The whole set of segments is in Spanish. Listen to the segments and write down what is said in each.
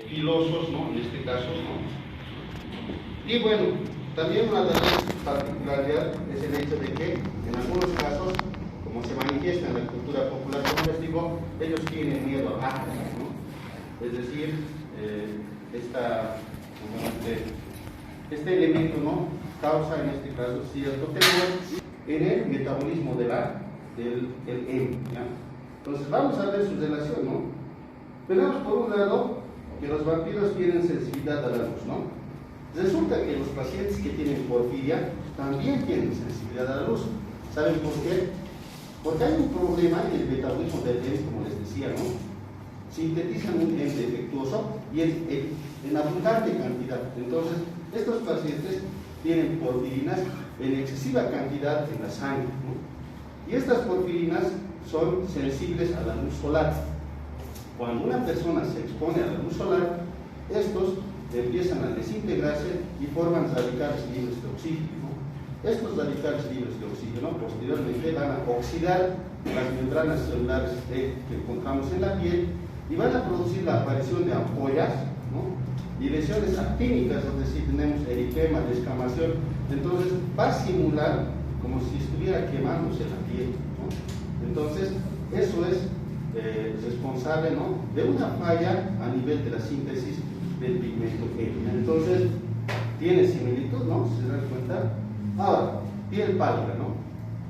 pilosos, ¿no? En este caso, ¿no? Y bueno, también una de las particularidades es el hecho de que en algunos casos, como se manifiesta en la cultura popular, como les digo, ellos tienen miedo a árboles, ¿no? Es decir, este elemento, ¿no? Causa en este caso cierto temor en el metabolismo del hemo, ¿ya? Entonces vamos a ver su relación, ¿no? Tenemos por un lado que los vampiros tienen sensibilidad a la luz, ¿no? Resulta que los pacientes que tienen porfiria también tienen sensibilidad a la luz. ¿Saben por qué? Porque hay un problema en el metabolismo del hemo, como les decía, ¿no? Sintetizan un hemo defectuoso y en abundante cantidad. Entonces, estos pacientes tienen porfirinas en excesiva cantidad en la sangre, ¿no? Y estas porfirinas son sensibles a la luz solar. Cuando una persona se expone a la luz solar, estos empiezan a desintegrarse y forman radicales libres de oxígeno. Estos radicales libres de oxígeno posteriormente van a oxidar las membranas celulares que encontramos en la piel y van a producir la aparición de ampollas, ¿no? Y lesiones actínicas, es decir, tenemos eritema, descamación. Entonces va a simular como si estuviera quemándose la piel, ¿no? Entonces eso es responsable, ¿no? De una falla a nivel de la síntesis del pigmento hemo. Entonces tiene similitud, ¿no? ¿Se dan cuenta? Ahora, piel pálida, ¿no?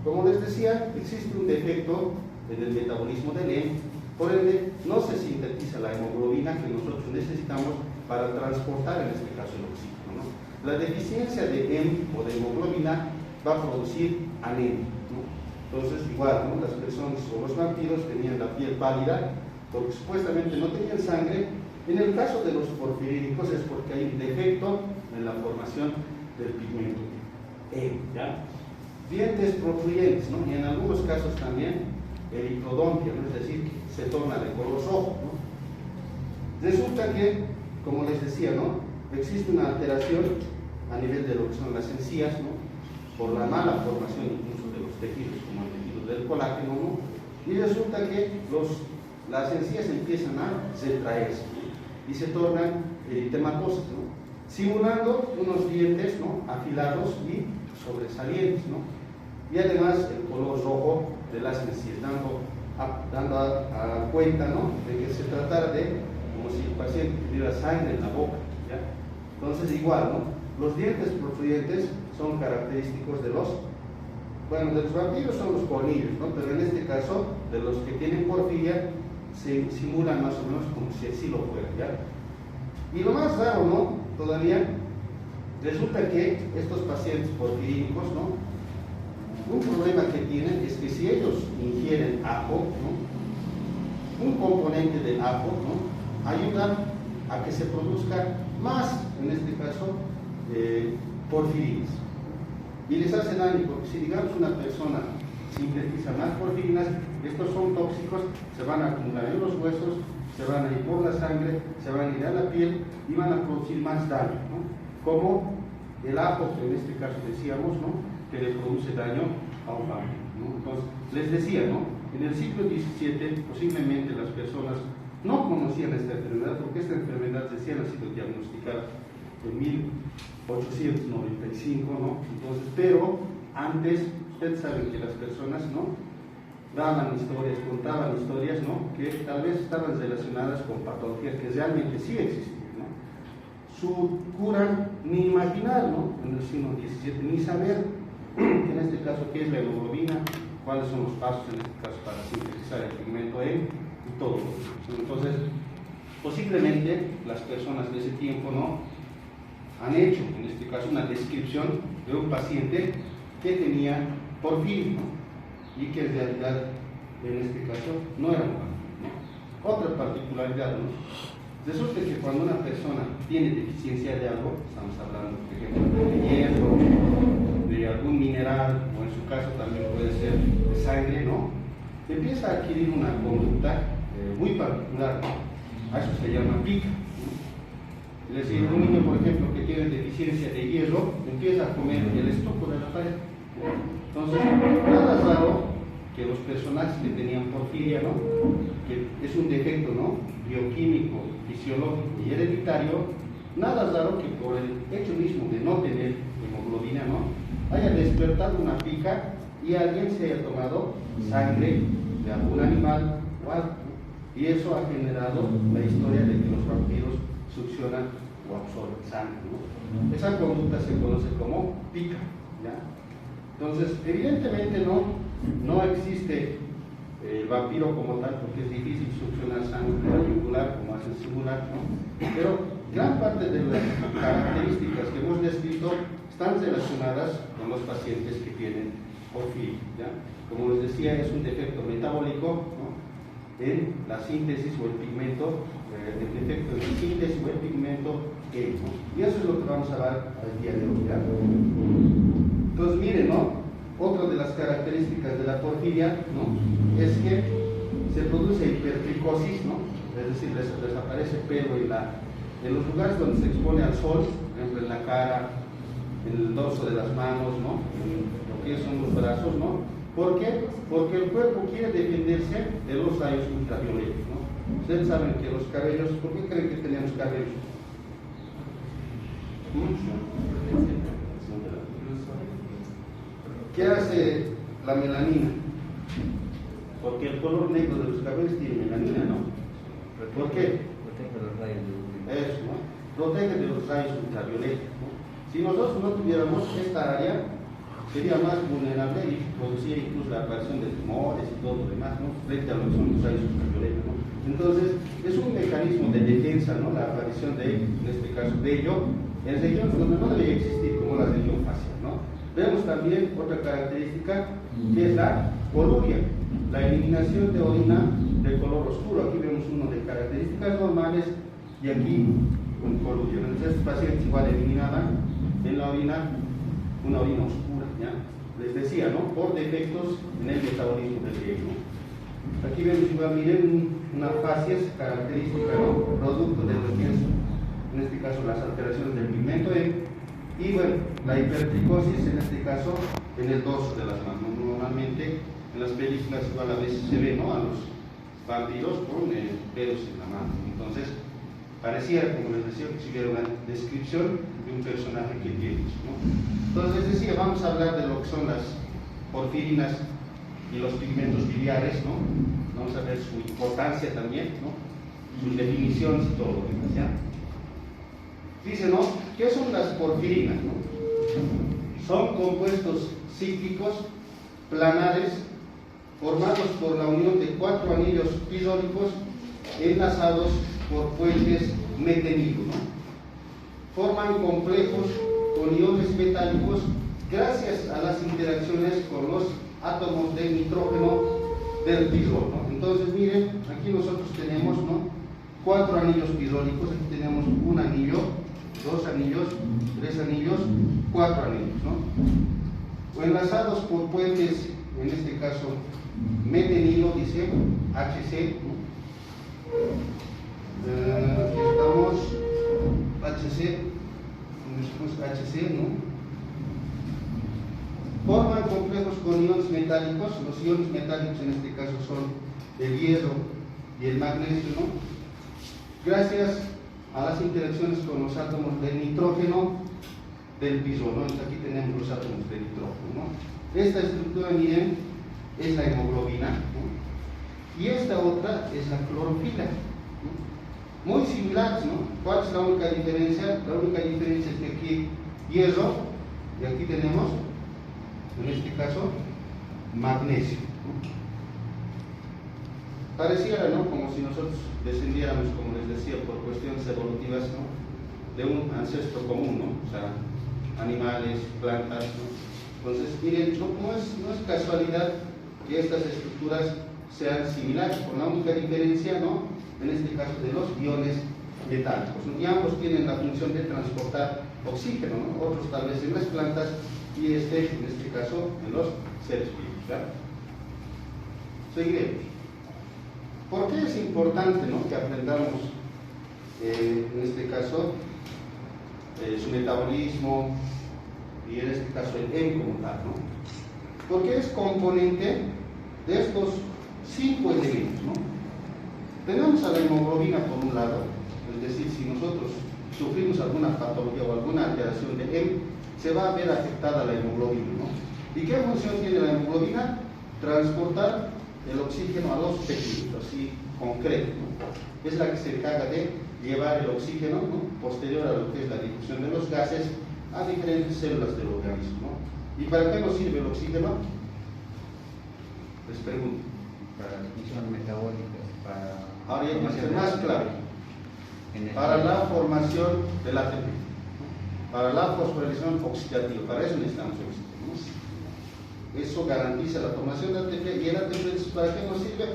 Como les decía, existe un defecto en el metabolismo del hemo, por ende no se sintetiza la hemoglobina que nosotros necesitamos para transportar en este caso el oxígeno, ¿no? La deficiencia de hemo o de hemoglobina va a producir anemia, ¿no? Entonces igual, ¿no? Las personas o los vampiros tenían la piel pálida porque supuestamente no tenían sangre. En el caso de los porfirínicos es porque hay un defecto en la formación del pigmento hemo, ¿ya? Dientes profluyentes, ¿no? Y en algunos casos también eritrodontia, ¿no? Es decir, se torna de color rojo, ¿no? Resulta que, como les decía, ¿no? Existe una alteración a nivel de lo que son las encías, ¿no? Por la mala formación incluso de los tejidos, como el tejido del colágeno, ¿no? Y resulta que las encías empiezan a retraerse, ¿no? Y se tornan eritematosas, ¿no? Simulando unos dientes, ¿no? Afilados y sobresalientes, ¿no? Y además el color rojo de las encías, dando a cuenta, ¿no? De que se tratara de como si el paciente tuviera sangre en la boca, ¿ya? Entonces igual, ¿no? Los dientes profluyentes son característicos de los vampiros son los colmillos, ¿no? Pero en este caso, de los que tienen porfiria, se simulan más o menos como si así lo fuera, ¿ya? Y lo más raro, ¿no? Todavía, resulta que estos pacientes porfirínicos, ¿no? Un problema que tienen es que si ellos ingieren ajo, ¿no? Un componente del ajo, ¿no? Ayuda a que se produzca más, en este caso, porfirinas. Y les hace daño, porque si digamos una persona sintetiza más porfirinas, estos son tóxicos, se van a acumular en los huesos, se van a ir por la sangre, se van a ir a la piel y van a producir más daño, ¿no? Como el ajo, que en este caso decíamos, ¿no? Que le produce daño a un vampiro, ¿no? Entonces, les decía, ¿no? En el siglo XVII, posiblemente las personas no conocían esta enfermedad, porque esta enfermedad recién ha sido diagnosticada en 1895, ¿no? Entonces, pero antes, ustedes saben que las personas, ¿no? Daban historias, contaban historias, ¿no? Que tal vez estaban relacionadas con patologías que realmente sí existían, ¿no? Su cura ni imaginar, ¿no? En el siglo XVII, ni saber, en este caso, qué es la hemoglobina, cuáles son los pasos, en este caso, para sintetizar el pigmento hemo y todo eso. Entonces, posiblemente las personas de ese tiempo, ¿no? Han hecho, en este caso, una descripción de un paciente que tenía porfiria, ¿no? Y que en realidad, en este caso, no era un vampiro, ¿no? Otra particularidad, ¿no? Resulta que cuando una persona tiene deficiencia de algo, estamos hablando, por ejemplo, de hierro, de algún mineral, o en su caso también puede ser de sangre, ¿no? Empieza a adquirir una conducta muy particular, ¿no? A eso se llama pica, ¿no? Es decir, un niño, por ejemplo, que tiene deficiencia de hierro, empieza a comer el estuco de la pared. Entonces, nada raro que los personajes que tenían porfiria, ¿no? que es un defecto, ¿no?, bioquímico, fisiológico y hereditario, nada raro que por el hecho mismo de no tener hemoglobina, ¿no?, haya despertado una pica y alguien se haya tomado sangre de algún animal o algo, ¿no? Y eso ha generado la historia de que los vampiros succionan o absorben sangre, ¿no? Esa conducta se conoce como pica, ¿ya? Entonces, evidentemente no existe el vampiro como tal, porque es difícil succionar sangre yugular como hace el singular, ¿no? Pero gran parte de las características que hemos descrito están relacionadas con los pacientes que tienen porfiria, ¿ya? Como les decía, es un defecto metabólico, ¿no?, en la síntesis o el pigmento, el defecto en la síntesis o el pigmento E, ¿no? Y eso es lo que vamos a ver al día de hoy, ¿ya? Entonces, miren, ¿no?, otra de las características de la porfiria, ¿no?, es que se produce hipertricosis, ¿no?, es decir, desaparece pelo en los lugares donde se expone al sol, por ejemplo en la cara, en el dorso de las manos, ¿no?, en lo que son los brazos, ¿no? ¿Por qué? Porque el cuerpo quiere defenderse de los rayos ultravioletas, ¿no? Ustedes saben que los cabellos, ¿por qué creen que tenemos cabellos? ¿Qué hace la melanina? Porque el color negro de los cabellos tiene melanina, ¿no? ¿Por qué? Protege los rayos de UV. Eso, ¿no? Protege de los rayos ultravioletas, ¿no? Si nosotros no tuviéramos esta área, sería más vulnerable y producía incluso la aparición de tumores y todo lo demás, ¿no?, frente a lo que son los rayos ultravioletas, ¿no? Entonces, es un mecanismo de defensa, ¿no?, la aparición de, en este caso, vello en regiones donde no debería existir, como la región facial, ¿no? Vemos también otra característica, que es la coluria, la eliminación de orina de color oscuro. Aquí vemos uno de características normales y aquí un colurio. Entonces, estos pacientes igual eliminaban en la orina una orina oscura, ¿ya? Les decía, ¿no?, por defectos en el metabolismo del hierro. Aquí vemos igual, miren, una facies característica, ¿no?, producto de lo que es, en este caso, las alteraciones del pigmento E. Y bueno, la hipertricosis, en este caso, en el dorso de las manos. Normalmente en las películas igual a veces se ve, ¿no?, a los vampiros con pelos en la mano. Entonces, pareciera, como les decía, que si hubiera una descripción de un personaje que tiene eso, ¿no? Entonces, les decía, vamos a hablar de lo que son las porfirinas y los pigmentos biliares, ¿no? Vamos a ver su importancia también, ¿no?, sus definiciones y todo lo demás, ¿ya? Dice, ¿no?, ¿qué son las porfirinas, no? Son compuestos cíclicos planares formados por la unión de 4 anillos pisólicos enlazados por puentes metenilo, ¿no? Forman complejos con iones metálicos gracias a las interacciones con los átomos de nitrógeno del pisol, ¿no? Entonces, miren, aquí nosotros tenemos, ¿no?, 4 anillos pisólicos. Aquí tenemos un anillo, 2 anillos, 3 anillos, 4 anillos, ¿no?, o enlazados por puentes, en este caso metenilo, dice HC, ¿no? Aquí estamos, HC, HC, ¿no? Forman complejos con iones metálicos. Los iones metálicos en este caso son el hierro y el magnesio, ¿no?, gracias a las interacciones con los átomos de nitrógeno del pisol, ¿no? Entonces, aquí tenemos los átomos de nitrógeno, ¿no? Esta estructura, miren, es la hemoglobina, ¿no?, y esta otra es la clorofila, ¿no?, muy similares, ¿no? ¿Cuál es la única diferencia? La única diferencia es que aquí hierro y aquí tenemos, en este caso, magnesio, ¿no? Pareciera, ¿no?, como si nosotros descendiéramos, como les decía, por cuestiones evolutivas, ¿no?, de un ancestro común, ¿no?, o sea, animales, plantas, ¿no? Entonces, miren, no es casualidad que estas estructuras sean similares, con la única diferencia, ¿no?, en este caso, de los iones metálicos, ¿no? Y ambos tienen la función de transportar oxígeno, ¿no?, otros tal vez en las plantas y en este caso, en los seres vivos, ¿ya? Seguiremos. ¿Por qué es importante, ¿no?, que aprendamos, en este caso, su metabolismo y en este caso el M como tal, ¿no? Porque es componente de estos 5 elementos, ¿no? tenemos a la hemoglobina por un lado, es decir, si nosotros sufrimos alguna patología o alguna alteración de M, se va a ver afectada la hemoglobina, ¿no? ¿Y qué función tiene la hemoglobina? Transportar el oxígeno a los tejidos, así concreto, ¿no? Es la que se encarga de llevar el oxígeno, ¿no?, posterior a lo que es la difusión de los gases a diferentes células del organismo, ¿no? ¿Y para qué nos sirve el oxígeno? Les pregunto. Para la función metabólica, Ahora ya tiene que ser formación más de claro. energía. Para la formación del ATP, para la fosforilación oxidativa, para eso necesitamos oxígeno, ¿no? Eso garantiza la formación de ATP. ¿Y el ATP para qué nos sirve?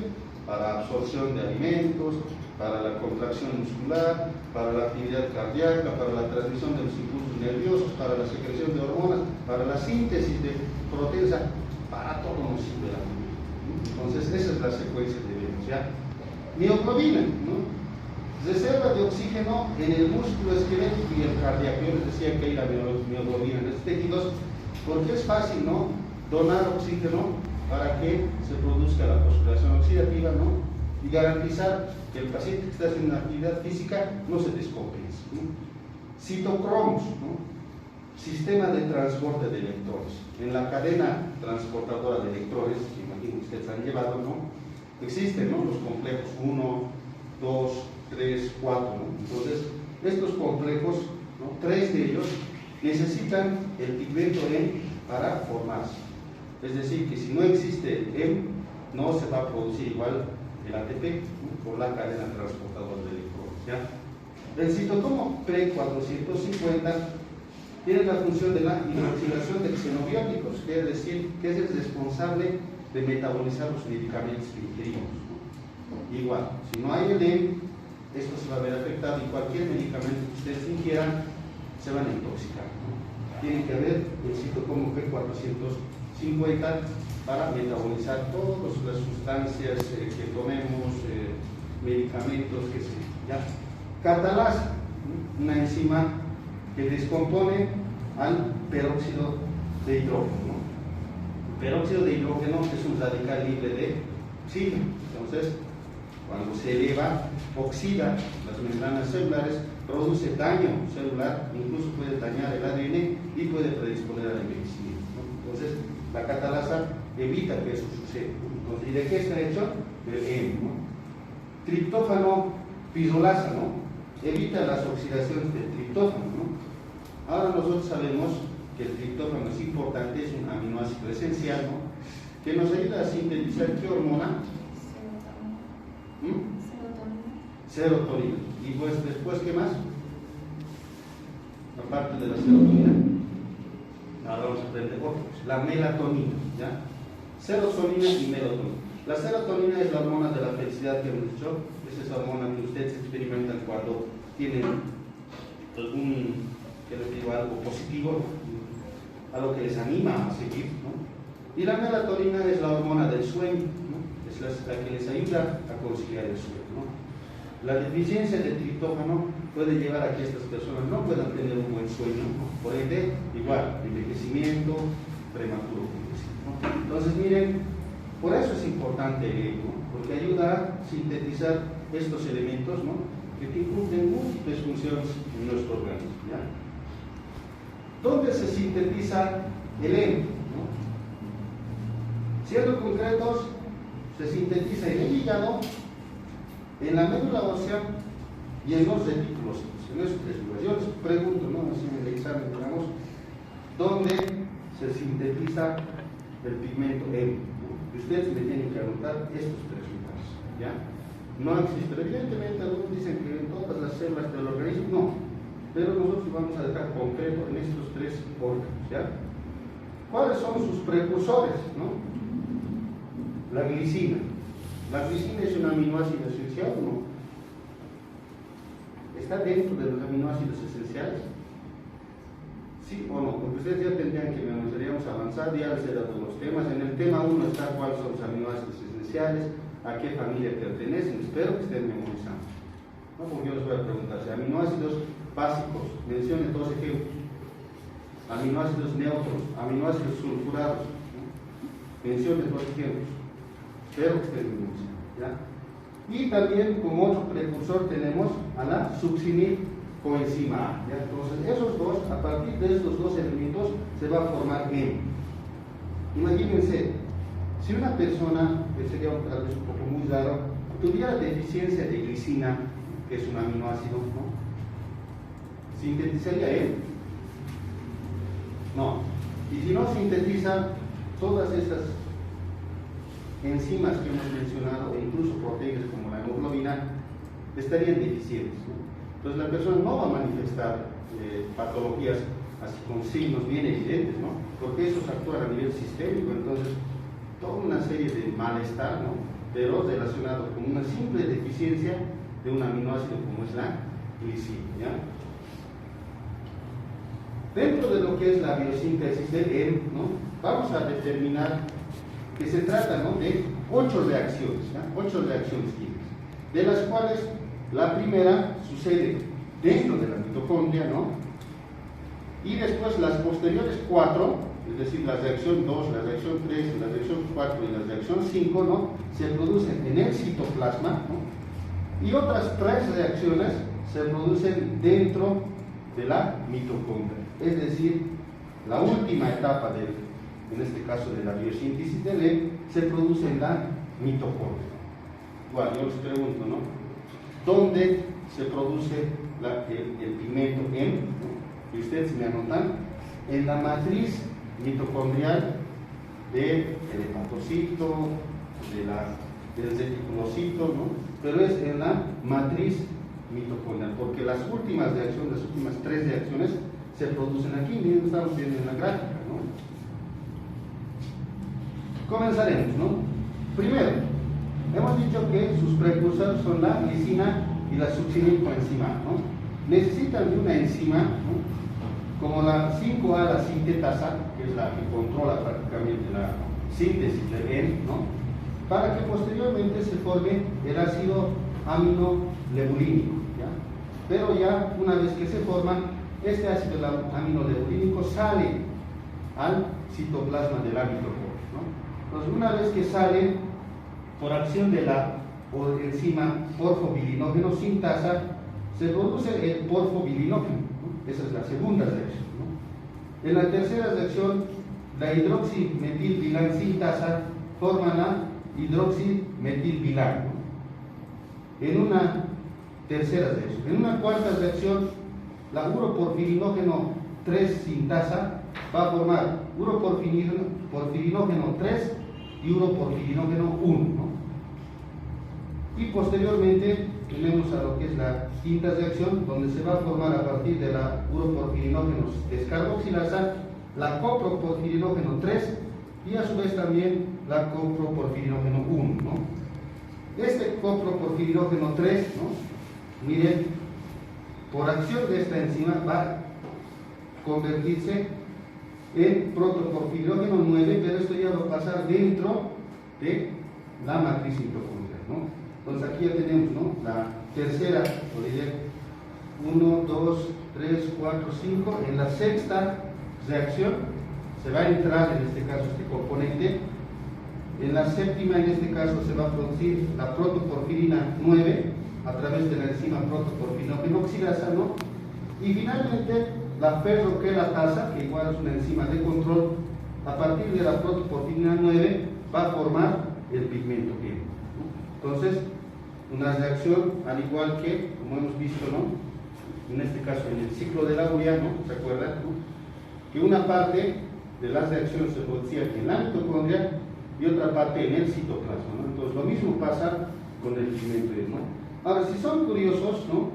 Para absorción de alimentos, para la contracción muscular, para la actividad cardíaca, para la transmisión de los impulsos nerviosos, para la secreción de hormonas, para la síntesis de proteínas, para todo nos sirve la ATP. Entonces esa es la secuencia de eventos, ¿ya? Mioglobina, ¿no? Reserva de oxígeno en el músculo esquelético y el cardíaco. Yo les decía que hay la mioglobina en estos tejidos porque es fácil, ¿no?, donar oxígeno para que se produzca la fosforilación oxidativa, ¿no?, y garantizar que el paciente que está haciendo una actividad física no se descompense, ¿no? Citocromos, ¿no?, sistema de transporte de electrones. En la cadena transportadora de electrones, que imagino que ustedes han llevado, ¿no?, existen, ¿no?, los complejos 1, 2, 3, 4, ¿no? Entonces, estos complejos, ¿no?, 3 de ellos necesitan el pigmento M para formarse. Es decir, que si no existe M, no se va a producir igual el ATP, ¿no?, por la cadena transportadora de electrones, ¿ya? El citocromo P450 tiene la función de la hidroxilación de xenobióticos, quiere decir que es el responsable de metabolizar los medicamentos que ingerimos, ¿no? Igual, si no hay el M, esto se va a ver afectado y cualquier medicamento que ustedes ingieran se van a intoxicar, ¿no? Tiene que haber el citocromo P450 para metabolizar todas las sustancias que tomemos, medicamentos, que se, ¿ya? Catalasa, ¿no?, una enzima que descompone al peróxido de hidrógeno, ¿no? El peróxido de hidrógeno es un radical libre de oxígeno. Entonces, cuando se eleva, oxida las membranas celulares, produce daño celular, incluso puede dañar el ADN y puede predisponer al envejecimiento, ¿no? Entonces, la catalasa evita que eso suceda, ¿no? Entonces, ¿y de qué está hecho? Del M, ¿no? Triptófano pisolasa, ¿no?, evita las oxidaciones del triptófano, ¿no? Ahora nosotros sabemos que el triptófano es importante, es un aminoácido esencial, ¿no?, que nos ayuda a sintetizar ¿qué hormona? Serotonina. Y pues después, ¿qué más? Aparte de la serotonina, ahora vamos a aprender otros. La melatonina, ¿ya? Serotonina y melatonina. La serotonina es la hormona de la felicidad que hemos dicho. Es esa hormona que ustedes experimentan cuando tienen algún, que les digo, algo positivo, algo que les anima a seguir, ¿no? Y la melatonina es la hormona del sueño, ¿no? Es la que les ayuda a conciliar el sueño, ¿no? La deficiencia de triptófano puede llevar a que estas personas no puedan tener un buen sueño, ¿no? Por ende, igual, envejecimiento prematuro, ¿no? Entonces, miren, por eso es importante el E, ¿no?, porque ayuda a sintetizar estos elementos, ¿no?, que cumplen múltiples funciones en nuestro organismo, ¿ya? ¿Dónde se sintetiza el M, ¿no? Siendo concretos, se sintetiza en el hígado, en la médula ósea y en los reticulocitos, en esos 3 lugares. Yo les pregunto, ¿no?, así en el examen, digamos, ¿dónde se sintetiza el pigmento M, ¿no? Y ustedes me tienen que anotar estos 3 lugares, ¿ya? No existe, evidentemente algunos dicen que en todas las células del organismo, no, pero nosotros vamos a dejar concreto en estos 3 órganos, ¿ya? ¿Cuáles son sus precursores, no? La glicina. ¿La glicina es un aminoácido esencial o no? ¿Está dentro de los aminoácidos esenciales? ¿Sí o no? Porque ustedes ya tendrían que memorizaríamos avanzar, ya les he dado los temas. En el tema 1 está cuáles son los aminoácidos esenciales, a qué familia pertenecen, espero que estén memorizando, ¿no? Porque yo les voy a preguntar, si aminoácidos básicos, mencione 2 ejemplos. Aminoácidos neutros, aminoácidos sulfurados, ¿no? Mencione 2 ejemplos. Espero que estén memorizando, ¿ya? Y también como otro precursor tenemos a la succinil coenzima A. ¿Ya? Entonces esos dos, a partir de estos dos elementos se va a formar M. Imagínense, si una persona, que sería tal vez un poco muy raro, tuviera deficiencia de glicina, que es un aminoácido, ¿no? ¿Sintetizaría él? No. Y si no sintetiza, todas estas enzimas que hemos mencionado, e incluso proteínas como la hemoglobina, estarían deficientes, ¿no? Entonces la persona no va a manifestar patologías así con signos bien evidentes, ¿no? Porque eso actúa a nivel sistémico, entonces toda una serie de malestar, ¿no? Pero relacionado con una simple deficiencia de un aminoácido como es la glicina, ¿ya? Dentro de lo que es la biosíntesis del M, ¿no? Vamos a determinar que se trata, ¿no? De 8 reacciones, ¿ya? 8 reacciones químicas, de las cuales la primera sucede dentro de la mitocondria, ¿no? Y después las posteriores 4, es decir, la reacción 2, la reacción 3, la reacción 4 y la reacción 5, ¿no? Se producen en el citoplasma, ¿no? Y otras 3 reacciones se producen dentro de la mitocondria. Es decir, la última etapa en este caso de la biosíntesis del M, se produce en la mitocondria. Igual, yo les pregunto, ¿no? ¿Dónde se produce el pigmento M? ¿No? Y ustedes me anotan, en la matriz mitocondrial del hepatocito, del reticulocito, ¿no? Pero es en la matriz mitocondrial, porque las últimas reacciones, las últimas 3 reacciones se producen aquí, miren, estamos viendo en la gráfica, ¿no? Comenzaremos, ¿no? Primero, hemos dicho que sus precursores son la glicina y la succinil coenzima, ¿no? Necesitan de una enzima, ¿no? Como la 5A, la sintetasa, que es la que controla prácticamente la síntesis de M, ¿no? Para que posteriormente se forme el ácido aminolebulínico, ¿ya? Pero ya una vez que se forma, este ácido aminolebulínico sale al citoplasma de la mitocondria, ¿no? Entonces, una vez que sale, por acción de la enzima porfobilinógeno sintasa, se produce el porfobilinógeno, ¿no? Esa es la segunda reacción, ¿no? En la tercera reacción, la hidroximetilbilan sintasa forma la hidroximetilbilan, ¿no? En una tercera reacción. En una cuarta reacción, la uroporfirinógeno 3 sintasa va a formar uroporfirinógeno 3 y uroporfirinógeno 1, ¿no? Y posteriormente tenemos a lo que es la quinta reacción, donde se va a formar a partir de la uroporfirinógeno descarboxilasa la coproporfirinógeno 3 y a su vez también la coproporfirinógeno 1, ¿no? Este coproporfirinógeno 3, ¿no? Miren, por acción de esta enzima va a convertirse en protoporfirinógeno 9, pero esto ya va a pasar dentro de la matriz mitocondrial, ¿no? Entonces aquí ya tenemos, ¿no? La tercera, 1, 2, 3, 4, 5. En la sexta reacción se va a entrar en este caso este componente. En la séptima, en este caso, se va a producir la protoporfirina 9 a través de la enzima protoporfirinógeno oxidasa, ¿no? Y finalmente la ferroquelatasa, que igual es una enzima de control, a partir de la protoporfirina 9 va a formar el pigmento M, ¿no? Entonces, una reacción al igual que, como hemos visto, ¿no? En este caso en el ciclo de la urea, ¿no? ¿Se acuerdan? ¿No? Que una parte de las reacciones se producía en la mitocondria y otra parte en el citoplasma, ¿no? Entonces lo mismo pasa con el pigmento M, ¿no? Ahora, si son curiosos, ¿no?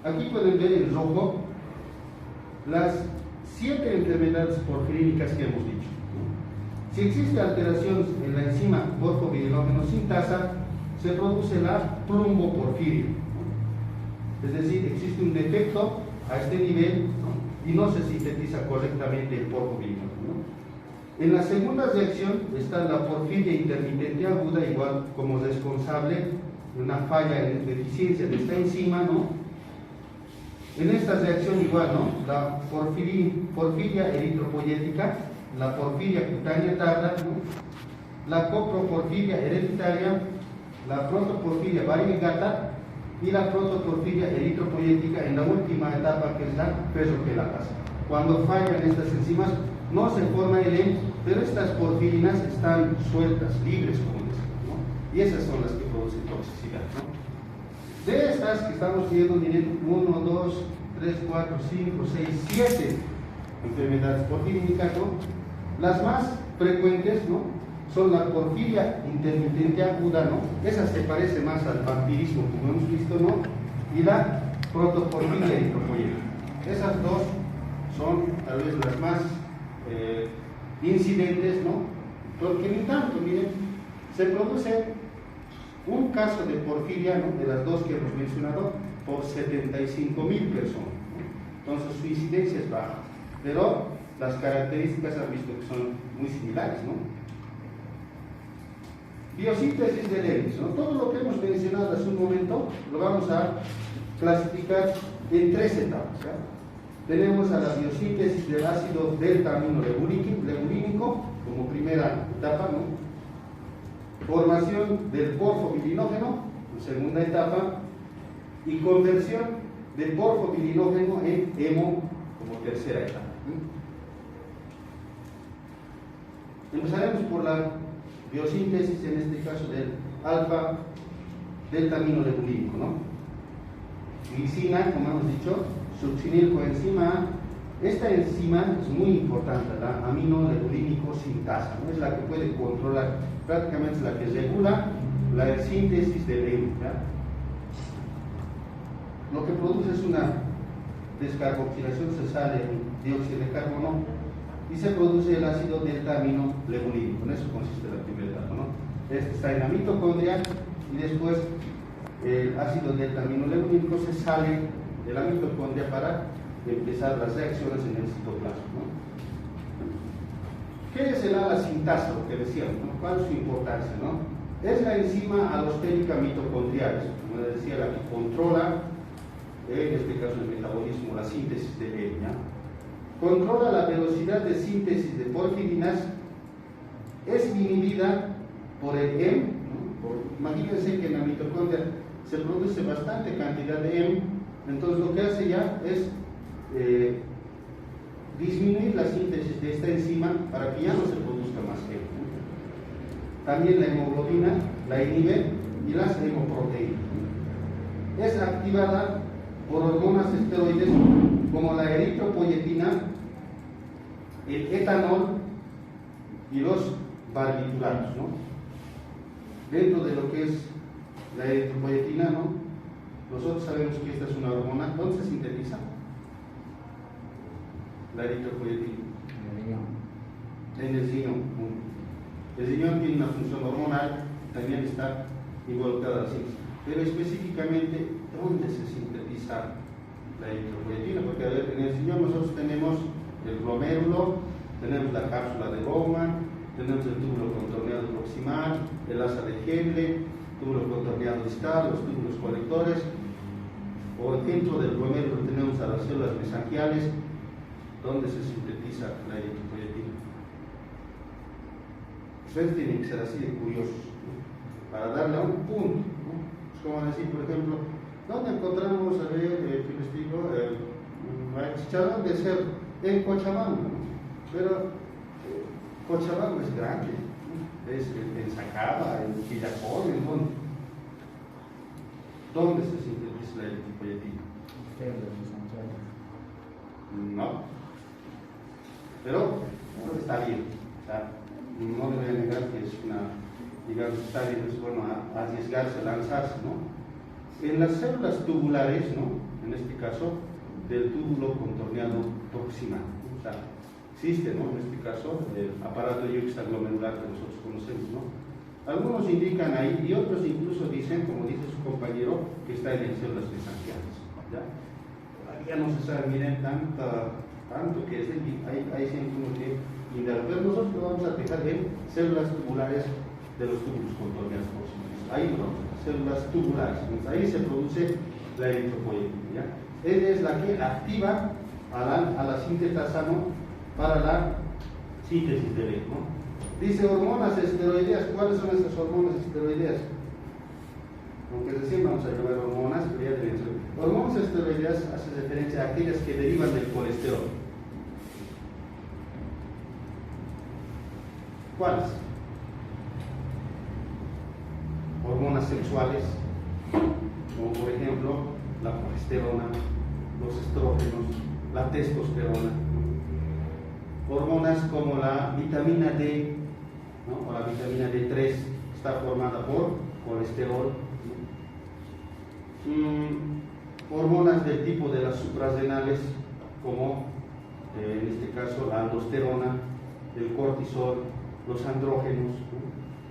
Aquí pueden ver en rojo las 7 enfermedades porfirínicas que hemos dicho, ¿no? Si existe alteración en la enzima porfobilinógeno sintasa, se produce la plumboporfiria, ¿no? Es decir, existe un defecto a este nivel, ¿no? Y no se sintetiza correctamente el porfobilinógeno, ¿no? En la segunda reacción está la porfiria intermitente aguda, igual como responsable de una falla en deficiencia de esta enzima, ¿no? En esta reacción igual, ¿no? La porfiria eritropoyética, la porfiria cutánea tarda, ¿no? La coproporfiria hereditaria la protoporfiria variegata y la protoporfiria eritropoyética en la última etapa, que es la ferroquelatasa. Cuando fallan estas enzimas, no se forma el EM, pero estas porfirinas están sueltas, libres, como decimos, ¿no? Y esas son las que producen toxicidad, ¿no? De estas que estamos viendo, miren, 1, 2, 3, 4, 5, 6, 7 enfermedades porfirínicas, ¿no? Las más frecuentes, ¿no?, son la porfiria intermitente aguda, ¿no? Esa se parece más al vampirismo, como hemos visto, ¿no? Y la protoporfiria eritropoyética. Esas dos son tal vez las más incidentes, ¿no? Porque ni tanto, miren, se produce un caso de porfiria, ¿no?, de las dos que hemos mencionado, por 75.000 personas, ¿no? Entonces su incidencia es baja, pero las características han visto que son muy similares, ¿no? Biosíntesis de Lewis, ¿no? Todo lo que hemos mencionado hace un momento lo vamos a clasificar en tres etapas, ¿ya? Tenemos a la biosíntesis del ácido delta-aminolegulínico como primera etapa, ¿no? Formación del porfobilinógeno en segunda etapa y conversión del porfobilinógeno en hemo como tercera etapa, ¿no? Empezaremos por la biosíntesis, en este caso del alfa-delta-aminolegulínico, ¿no? Glicina, como hemos dicho, succinilcoenzima A. Esta enzima es muy importante, la aminolegulínico sintasa, ¿no? Es la que puede controlar, prácticamente es la que regula la síntesis del hemo, ¿ya? Lo que produce es una descarboxilación, se sale el dióxido de carbono y se produce el ácido delta-aminolegulínico. En eso consiste la primera etapa, ¿no? Este está en la mitocondria y después el ácido delta-aminolegulínico se sale de la mitocondria para empezar las reacciones en el citoplasma, ¿no? ¿Qué es el ala sintasa? Lo que decíamos, ¿no? ¿Cuál es su importancia, no? Es la enzima alostérica mitocondrial, como les decía, la que controla, en este caso el metabolismo, la síntesis del hemo, ¿ya? Controla la velocidad de síntesis de porfirinas, es inhibida por el EM, ¿no? Imagínense que en la mitocondria se produce bastante cantidad de EM, entonces lo que hace ya es disminuir la síntesis de esta enzima para que ya no se produzca más EM, ¿no? También la hemoglobina la inhibe y las hemoproteínas, ¿no? Es activada por hormonas esteroides como la eritropoyetina, el etanol y los barbituratos, ¿no? Dentro de lo que es la eritropoyetina, ¿no?, nosotros sabemos que esta es una hormona. ¿Dónde se sintetiza la eritropoyetina? En el riñón. El riñón tiene una función hormonal, también está involucrada así. Pero específicamente, ¿dónde se sintetiza la eritropoyetina? Porque a ver, en el riñón nosotros tenemos el glomérulo, tenemos la cápsula de Bowman, tenemos el túbulo contorneado proximal, el asa de Henle, túbulo contorneado distal, los túbulos colectores, o dentro del glomérulo tenemos a las células mesangiales, donde se sintetiza la eritropoyetina. Ustedes tienen que ser así de curiosos, ¿no?, para darle a un punto, ¿no? Es como decir, por ejemplo, ¿dónde encontramos, a ver, el chicharrón de cerdo? En Cochabamba, ¿no? Pero Cochabamba es grande, ¿no? Es en Sacaba, en Quillapón, ¿en dónde? ¿Dónde se sintetiza la eritropoyetina? No. Pero está bien. O sea, no le voy a negar que es una, digamos, está bien, es bueno arriesgarse, lanzarse, ¿no? En las células tubulares, ¿no?, en este caso, del túbulo contorneado proximal, ¿no? O sea, existe, ¿no?, en este caso, el aparato glomerular que nosotros conocemos, ¿no? Algunos indican ahí y otros incluso dicen, como dice su compañero, que está en células mesangiales, ¿ya? Todavía no se sabe, miren, tanto que es, hay siempre que indagar, pero nosotros lo vamos a dejar en células tubulares de los túbulos contorneados proximales. Ahí no, células tubulares, entonces ahí se produce la eritropoyetina, ¿ya? Ella es la que activa a la sintetasa, ¿no?, para la síntesis del hemo, ¿no? Dice hormonas esteroideas. ¿Cuáles son esas hormonas esteroideas? aunque recién vamos a llevar hormonas, pero ya tenemos. Hormonas esteroideas hace referencia a aquellas que derivan del colesterol. ¿Cuáles? Hormonas sexuales, como por ejemplo la progesterona, los estrógenos, la testosterona. Hormonas como la vitamina D, ¿no? O la vitamina D3, está formada por colesterol. Hormonas del tipo de las suprarrenales, como en este caso la aldosterona, el cortisol, los andrógenos, ¿no?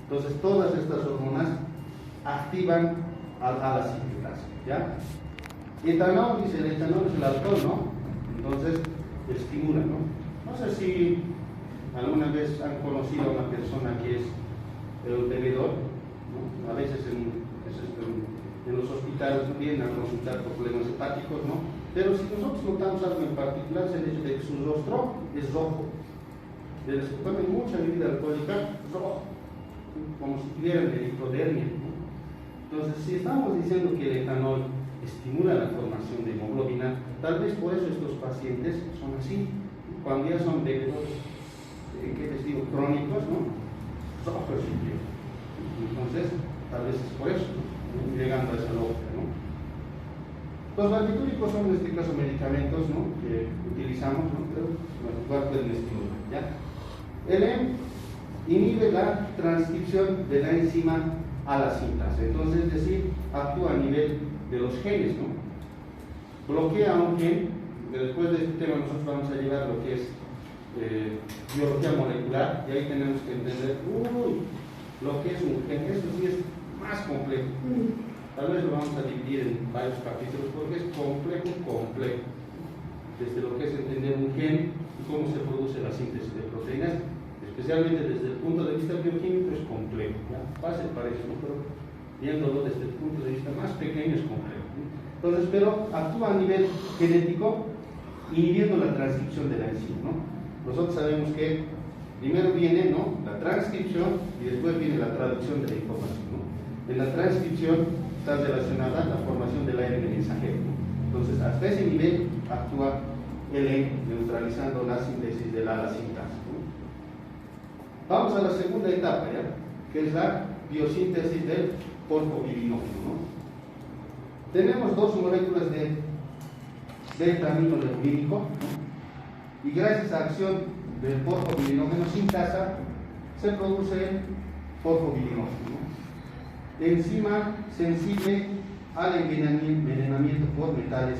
Entonces todas estas hormonas activan a la sintetasa, ¿ya? Etanol, dice el etanol es el alcohol, ¿no? Entonces estimula, ¿no? No sé si alguna vez han conocido a una persona que es el bebedor, ¿no? A veces en los hospitales no vienen a consultar por problemas hepáticos, ¿no? Pero si nosotros notamos algo en particular, es el hecho de que su rostro es rojo. De los que toman mucha bebida alcohólica, rojo, como si tuvieran delito de hernia, ¿no? Entonces, si estamos diciendo que el etanol estimula la formación de hemoglobina, tal vez por eso estos pacientes son así. Cuando ya son bebedores, ¿qué les digo? Crónicos, ¿no? Rojos su piel. Entonces, tal vez es por eso, ¿no? Llegando a esa lógica, ¿no? Los barbitúricos son en este caso medicamentos, ¿no? Que utilizamos, ¿no? Pero igual pueden estimular, ¿ya? El EM inhibe la transcripción de la enzima a la sintasa, entonces es decir, actúa a nivel de los genes, ¿no? Bloquea un gen. Después de este tema nosotros vamos a llevar lo que es biología molecular, y ahí tenemos que entender lo que es un gen. Eso sí es más complejo. Tal vez lo vamos a dividir en varios capítulos porque es complejo. Desde lo que es entender un gen y cómo se produce la síntesis de proteínas, especialmente desde el punto de vista bioquímico, es complejo, ¿ya? Fácil parece, ¿no? Pero viéndolo desde el punto de vista más pequeño es complejo, ¿no? Entonces, pero actúa a nivel genético, inhibiendo la transcripción de la enzima, ¿no? Nosotros sabemos que primero viene, ¿no?, la transcripción y después viene la traducción de la información, ¿no? En la transcripción está relacionada la formación del ARN mensajero, ¿no? Entonces, hasta ese nivel actúa el EM, neutralizando la síntesis de la sintasa, ¿no? Vamos a la segunda etapa, ¿ya?, que es la biosíntesis del porfobirinógeno, ¿no? Tenemos dos moléculas de beta-aminoleucínico, ¿no? Y gracias a acción del porfobirinógeno sintasa se produce porfobirinógeno, ¿no? Enzima sensible al envenenamiento por metales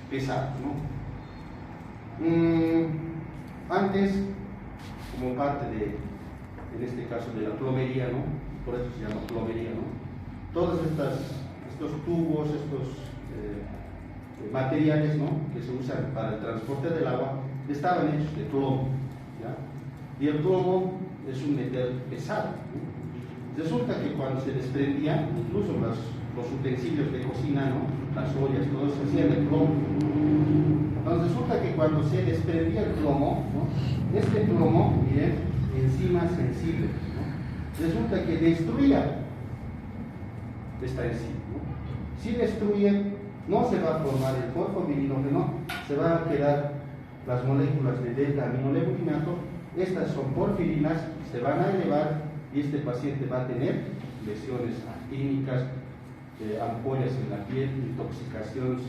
pesados, ¿no? Antes, como parte de, en este caso, de la plomería, ¿no? Por eso se llama plomería, ¿no? Todos estos tubos, estos materiales, ¿no?, que se usan para el transporte del agua, estaban hechos de plomo, ¿ya? Y el plomo es un metal pesado, ¿no? Resulta que cuando se desprendían, incluso los utensilios de cocina, ¿no?, las ollas, todo se hacía de plomo. Entonces resulta que cuando se desprendía el plomo, ¿no?, este plomo, miren, enzima sensible, ¿no?, resulta que destruía esta enzima, ¿no? Si destruye, no se va a formar el porfobirinógeno, se van a quedar las moléculas de beta-aminoleucinato. Estas son porfirinas, se van a elevar y este paciente va a tener lesiones actínicas, ampollas en la piel, intoxicaciones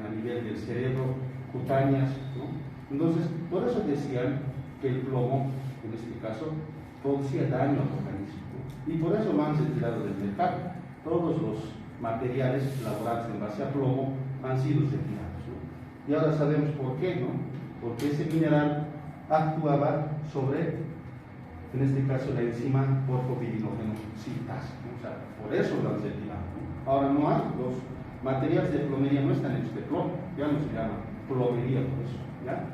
a nivel del cerebro, cutáneas, ¿no? Entonces, por eso decían que el plomo, en este caso, producía daño al organismo, ¿no? Y por eso lo han retirado del mercado. Todos los materiales elaborados en base a plomo han sido retirados, ¿no? Y ahora sabemos por qué, ¿no? Porque ese mineral actuaba sobre, en este caso, la enzima porfobirinógeno sintasa, ¿no? O sea, por eso lo han retirado, ¿no? Ahora no hay, los materiales de plomería no están hechos de plomo, ya no se llama plomería por eso, ¿ya?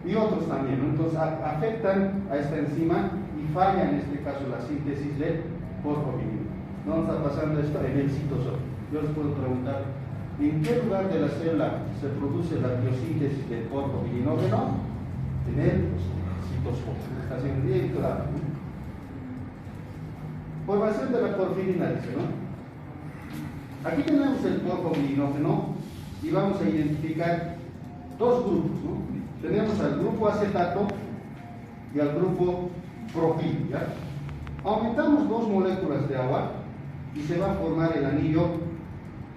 Y otros también, ¿no? Entonces afectan a esta enzima y falla en este caso la síntesis de porfobirinógeno. No está pasando esto en el citosol. Yo les puedo preguntar, ¿en qué lugar de la célula se produce la biosíntesis del porfobirinógeno? En el citosol. Está siendo bien claro, ¿no? Formación de la porfirina, dice, ¿no? Aquí tenemos el porfomirinógeno y vamos a identificar dos grupos, ¿no? Tenemos al grupo acetato y al grupo propilo, ¿ya? Aumentamos dos moléculas de agua y se va a formar el anillo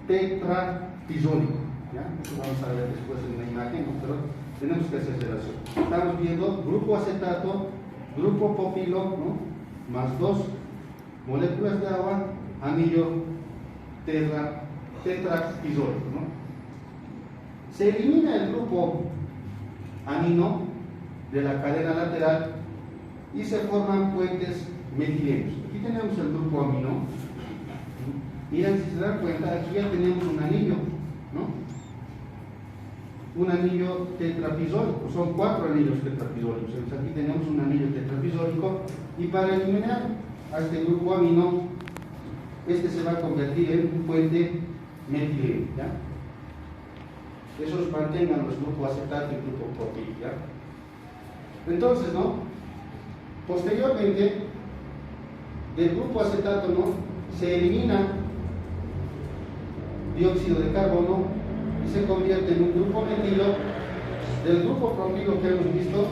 tetrapizólico, ¿ya? Eso vamos a ver después en la imagen, ¿no? Pero tenemos que hacer relación. Estamos viendo grupo acetato, grupo propilo, ¿no? Más dos moléculas de agua, anillo tetrapizólico, ¿no? Se elimina el grupo amino de la cadena lateral y se forman puentes metilenos. Aquí tenemos el grupo amino. Miren, si se dan cuenta, aquí ya tenemos un anillo, ¿no? Un anillo tetrapizólico, son 4 anillos tetrapizólicos. Entonces aquí tenemos un anillo tetrapizólico y para eliminar a este grupo amino, este se va a convertir en un puente metileno, ¿ya? Esos mantengan los grupos acetato y grupo propilo, ¿ya? Entonces, ¿no? Posteriormente, del grupo acetato, ¿no? Se elimina dióxido de carbono y se convierte en un grupo metilo. Del grupo propilo que hemos visto,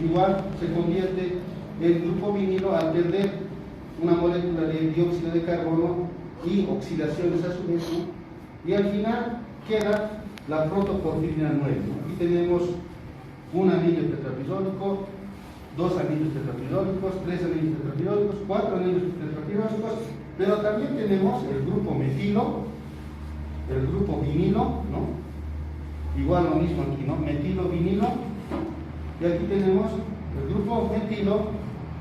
igual se convierte en grupo vinilo al perder una molécula de dióxido de carbono y oxidaciones a su vez, ¿no? Y al final queda la protoporfirina 9, ¿no? Aquí tenemos un anillo tetrapizólico, 2 anillos tetrapizólicos, 3 anillos tetrapizólicos, 4 anillos tetrapizólicos, pero también tenemos el grupo metilo, el grupo vinilo, ¿no? Igual lo mismo aquí, ¿no? Metilo, vinilo, y aquí tenemos el grupo metilo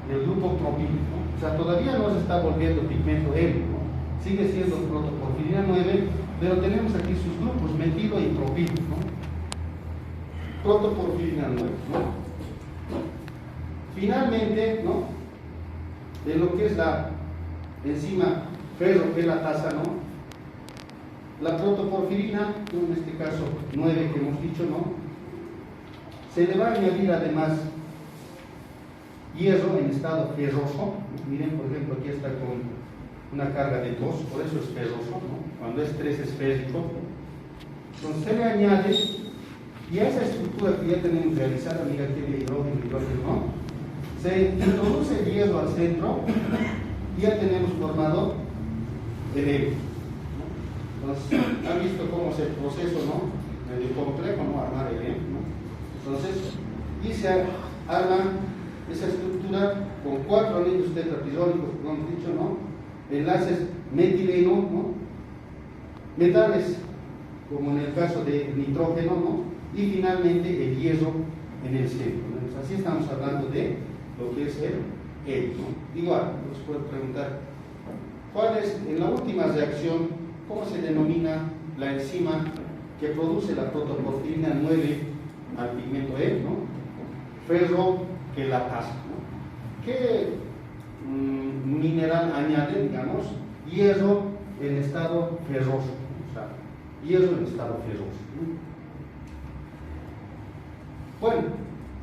y el grupo propilo, ¿no? O sea, todavía no se está volviendo pigmento hélio, ¿no? Sigue siendo protoporfirina 9, pero tenemos aquí sus grupos metilo y propilo, ¿no? Protoporfirina 9, ¿no? Finalmente, ¿no? De lo que es la enzima ferropelatasa, ¿no? La protoporfirina, en este caso 9 que hemos dicho, ¿no? Se le va a añadir además hierro en estado ferroso. Miren, por ejemplo, aquí está con una carga de 2, por eso es ferroso, ¿no? Cuando es 3 es férrico. Entonces se le añade, y a esa estructura que ya tenemos realizada, mira aquí el hidrógeno, ¿no? Se introduce el hierro al centro y ya tenemos formado el helio, ¿no? Entonces, han visto cómo es el proceso, ¿no? Medio complejo, ¿no? Armar el helio, ¿no? Entonces, y se arma esa estructura con 4 anillos tetrapizólicos, como hemos dicho, ¿no? Enlaces metileno, ¿no? Metales, como en el caso del nitrógeno, ¿no? Y finalmente el hierro en el centro, ¿no? Entonces, así estamos hablando de lo que es el helio, ¿no? Igual, nos pueden preguntar, ¿cuál es, en la última reacción, cómo se denomina la enzima que produce la protoporfirina 9 al pigmento helio, ¿no? Ferropelatasa, ¿no? ¿Qué mineral añade, digamos? Hierro en estado ferroso, o sea, hierro en estado ferroso, ¿no? Bueno,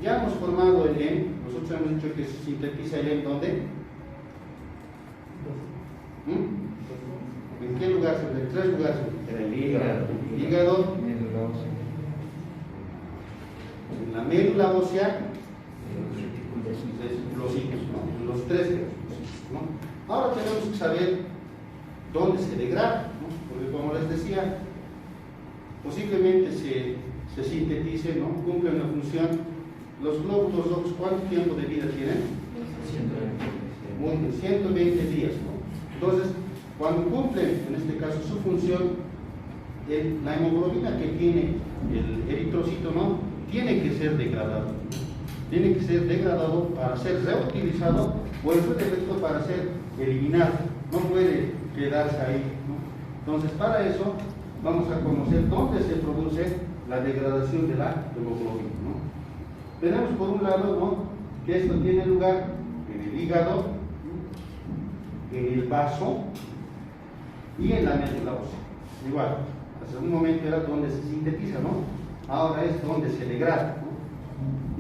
ya hemos formado el HEM. Nosotros hemos dicho que se sintetiza el HEM, ¿dónde? ¿En qué lugar? En 3 lugares. En el hígado. Hígado. En la médula ósea. Los ciclos, ¿no? Los 3, ¿no? Ahora tenemos que saber dónde se degrada, ¿no? Porque como les decía, posiblemente se sintetice, ¿no? Cumple una función. Los glóbulos rojos, ¿cuánto tiempo de vida tienen? 120 días, ¿no? Entonces, cuando cumplen, en este caso, su función, la hemoglobina que tiene el eritrocito, ¿no? Tiene que ser degradado. Tiene que ser degradado para ser reutilizado o en su defecto para ser eliminado. No puede quedarse ahí, ¿no? Entonces, para eso, vamos a conocer dónde se produce la degradación de la hemoglobina, ¿no? Tenemos por un lado, ¿no? Que esto tiene lugar en el hígado, en el vaso y en la médula ósea. Igual, hace un momento era donde se sintetiza, ¿no? Ahora es donde se degrada, ¿no?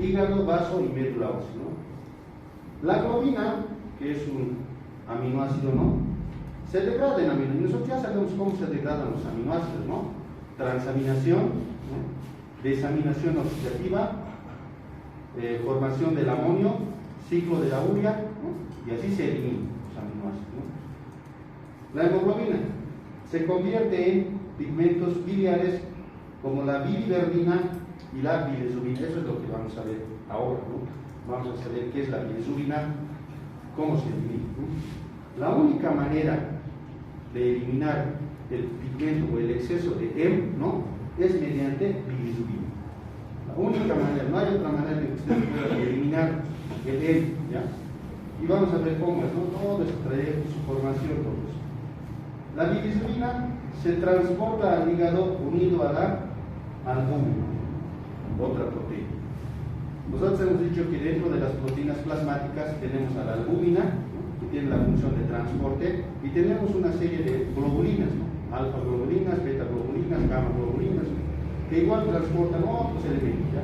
Hígado, vaso y médula ósea, ¿no? La globina, que es un aminoácido, ¿no? se degradan aminoácidos. Nosotros ya sabemos cómo se degradan los aminoácidos, ¿no? Transaminación, ¿no? Desaminación oxidativa, formación del amonio, ciclo de la urea, ¿no? Y así se eliminan los aminoácidos, ¿no? La hemoglobina se convierte en pigmentos biliares como la biliverdina y la bilirrubina. Eso es lo que vamos a ver ahora, ¿no? Vamos a saber qué es la bilirrubina, cómo se elimina, ¿no? La única manera de eliminar el pigmento o el exceso de hemo, ¿no? Es mediante bilirrubina. La única manera, no hay otra manera de que ustedes puedan eliminar el hemo, ¿ya? Y vamos a ver cómo es, ¿no? Todo su trayecto, su formación, todo eso. La bilirrubina se transporta al hígado unido a la albúmina, otra proteína. Nosotros hemos dicho que dentro de las proteínas plasmáticas tenemos a la albúmina, ¿no? Que tiene la función de transporte, y tenemos una serie de globulinas, ¿no? Alfa globulinas, beta globulinas, gamma globulinas, que igual transportan otros elementos, ¿ya?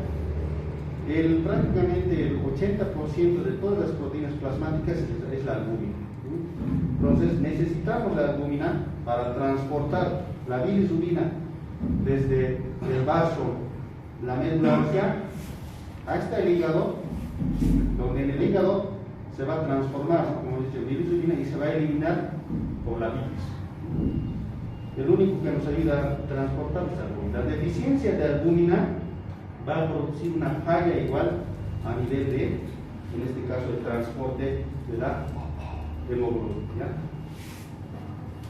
Prácticamente el 80% de todas las proteínas plasmáticas es la albúmina, ¿no? Entonces necesitamos la albúmina para transportar la bilirrubina desde el vaso, la médula ósea, hasta el hígado, donde en el hígado se va a transformar, ¿no? Como dice, bilirrubina, y se va a eliminar por la bilis. El único que nos ayuda a transportar es la albúmina. La deficiencia de albúmina va a producir una falla igual a nivel de, en este caso, el transporte de la hemoglobina.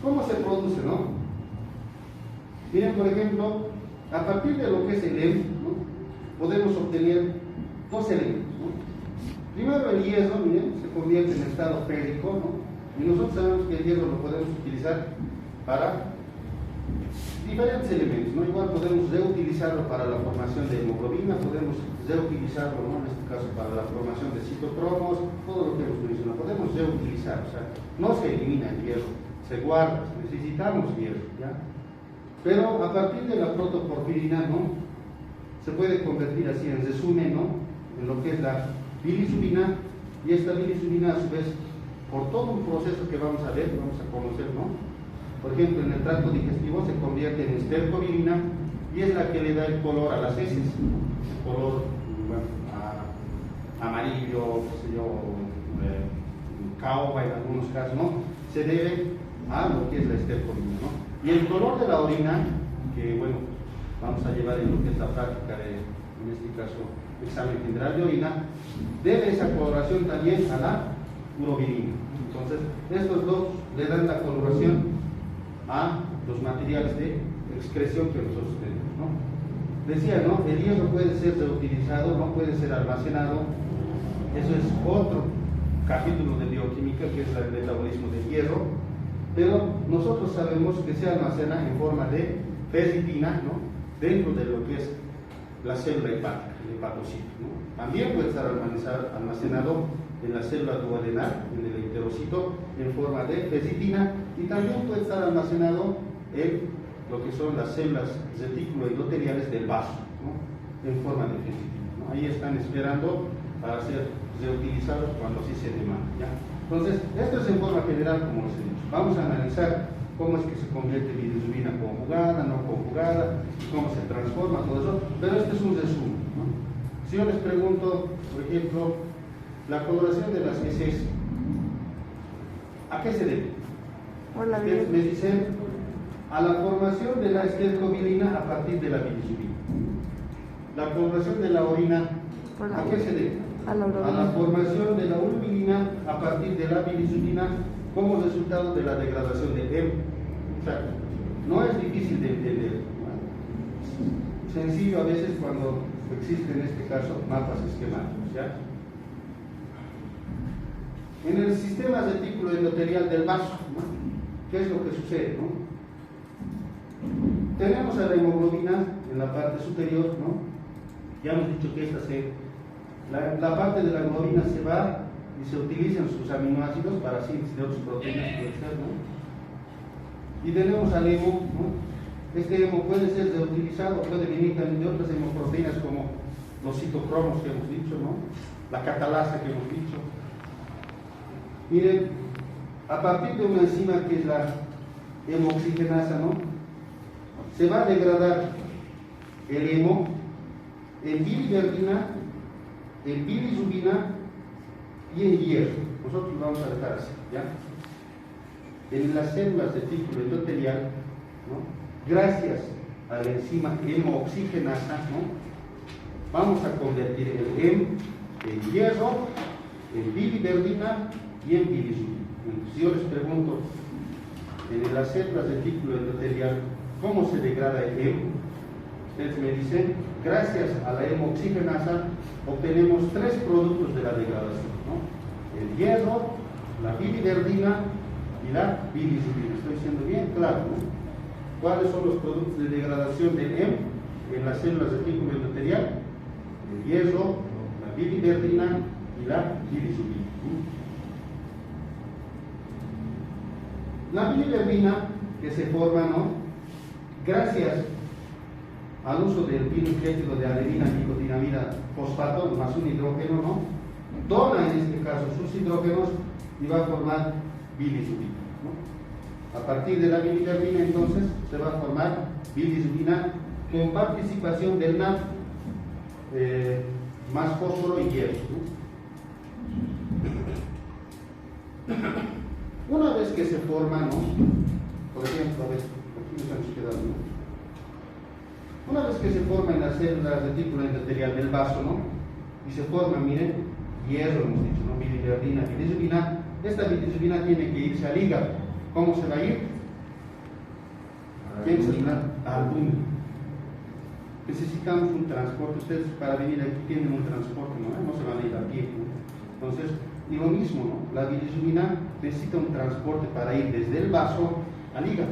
¿Cómo se produce, no? Miren, por ejemplo, a partir de lo que es el hemo, ¿no? Podemos obtener dos elementos, ¿no? Primero, el hierro, miren, se convierte en estado férrico, ¿no? Y nosotros sabemos que el hierro lo podemos utilizar para diferentes elementos, ¿no? Igual podemos reutilizarlo para la formación de hemoglobina, podemos reutilizarlo, ¿no? En este caso para la formación de citocromos, todo lo que hemos mencionado, podemos reutilizar, o sea, no se elimina el hierro, se guarda, necesitamos hierro, ¿ya? Pero a partir de la protoporfirina, ¿no? Se puede convertir así en resumen, ¿no? En lo que es la bilirrubina, y esta bilirrubina a su vez, por todo un proceso que vamos a ver, vamos a conocer, ¿no? Por ejemplo, en el tracto digestivo se convierte en estercobilina y es la que le da el color a las heces, el color, bueno, amarillo, qué sé yo, caoba en algunos casos, ¿no? Se debe a lo que es la estercobilina, ¿no? Y el color de la orina, que bueno, vamos a llevar en lo que es la práctica de, en este caso, examen general de orina, debe esa coloración también a la urobilina. Entonces, estos dos le dan la coloración a los materiales de excreción que nosotros tenemos, ¿no? Decía, ¿no? El hierro puede ser reutilizado, no puede ser almacenado. Eso es otro capítulo de bioquímica, que es el metabolismo del hierro, pero nosotros sabemos que se almacena en forma de ferritina, ¿no? Dentro de lo que es la célula hepática, el hepatocito, ¿no? También puede estar almacenado en la célula duodenal, en el enterocito, en forma de ferritina, y también puede estar almacenado en lo que son las células retículo-endoteliales del vaso, ¿no? En forma de ferritina, ¿no? Ahí están esperando para ser reutilizados cuando sí se demanda, ¿ya? Entonces, esto es en forma general, como les he dicho. Vamos a analizar cómo es que se convierte bilirrubina conjugada, no conjugada, cómo se transforma, todo eso, pero este es un resumen, ¿no? Si yo les pregunto, por ejemplo, la coloración de las heces, ¿a qué se debe? Ustedes me dicen a la formación de la estercobilina a partir de la bilirrubina. La coloración de la orina, ¿a qué se debe? A la formación de la urobilina a partir de la bilirrubina como resultado de la degradación del hemo. O sea, no es difícil de entender, ¿no? Sencillo a veces cuando existen en este caso mapas esquemáticos, ¿ya? En el sistema retículo endotelial del vaso, ¿no? ¿Qué es lo que sucede, no? Tenemos a la hemoglobina en la parte superior, ¿no? Ya hemos dicho que la parte de la hemoglobina se va y se utilizan sus aminoácidos para síntesis de otras proteínas, ¿no? Y tenemos al hemo, ¿no? Este hemo puede ser reutilizado, puede venir también de otras hemoproteínas como los citocromos que hemos dicho, ¿no? La catalasa que hemos dicho. Miren, a partir de una enzima que es la hemoxigenasa, ¿no? Se va a degradar el hemo en biliverdina, en bilirrubina y en hierro. Nosotros lo vamos a dejar así, ¿ya? En las células de retículo endotelial, ¿no? Gracias a la enzima hemoxigenasa, ¿no? Vamos a convertir el hemo en hierro, en biliverdina y en bilirrubina. Si yo les pregunto, en las células de retículo endotelial, ¿cómo se degrada el hemo? Ustedes me dicen, gracias a la hemoxigenasa obtenemos 3 productos de la degradación, ¿no? El hierro, la biliverdina y la bilirrubina. Estoy siendo bien claro, ¿no? ¿Cuáles son los productos de degradación del hemo en las células de retículo endotelial? El hierro, la biliverdina y la bilirrubina. La biliverdina que se forma, ¿no? Gracias al uso del binucleótido de adenina nicotinamida fosfato más un hidrógeno, ¿no? Dona en este caso sus hidrógenos y va a formar bilirrubina, ¿no? A partir de la biliverdina entonces se va a formar bilirrubina con participación del NAD más fósforo y hierro, ¿no? Una vez que se forma, ¿no? Por ejemplo, a ver, aquí nos hemos quedado, ¿no? Una vez que se forma en las células de retículo endotelial del vaso, ¿no? Y se forma, miren, hierro, hemos dicho, ¿no? Biliverdina, bilirrubina. Esta bilirrubina tiene que irse al hígado. ¿Cómo se va a ir? Tiene que ir al albúmina. Necesitamos un transporte. Ustedes para venir aquí tienen un transporte, ¿no? No se van a ir a pie, ¿no? Entonces, y lo mismo, ¿no? La bilirrubina necesita un transporte para ir desde el vaso al hígado.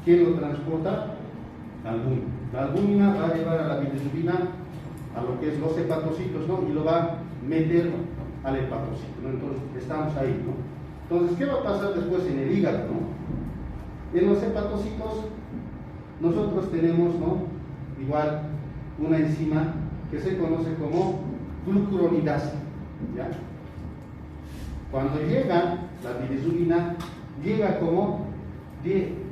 ¿Quién lo transporta? La albúmina. La albúmina va a llevar a la bilirrubina a lo que es los hepatocitos, ¿no? Y lo va a meter al hepatocito, ¿no? Entonces, estamos ahí, ¿no? Entonces, ¿qué va a pasar después en el hígado, no? En los hepatocitos, nosotros tenemos, ¿no? Igual, una enzima que se conoce como glucuronidasa, ¿ya? Cuando llega la bilirrubina, llega como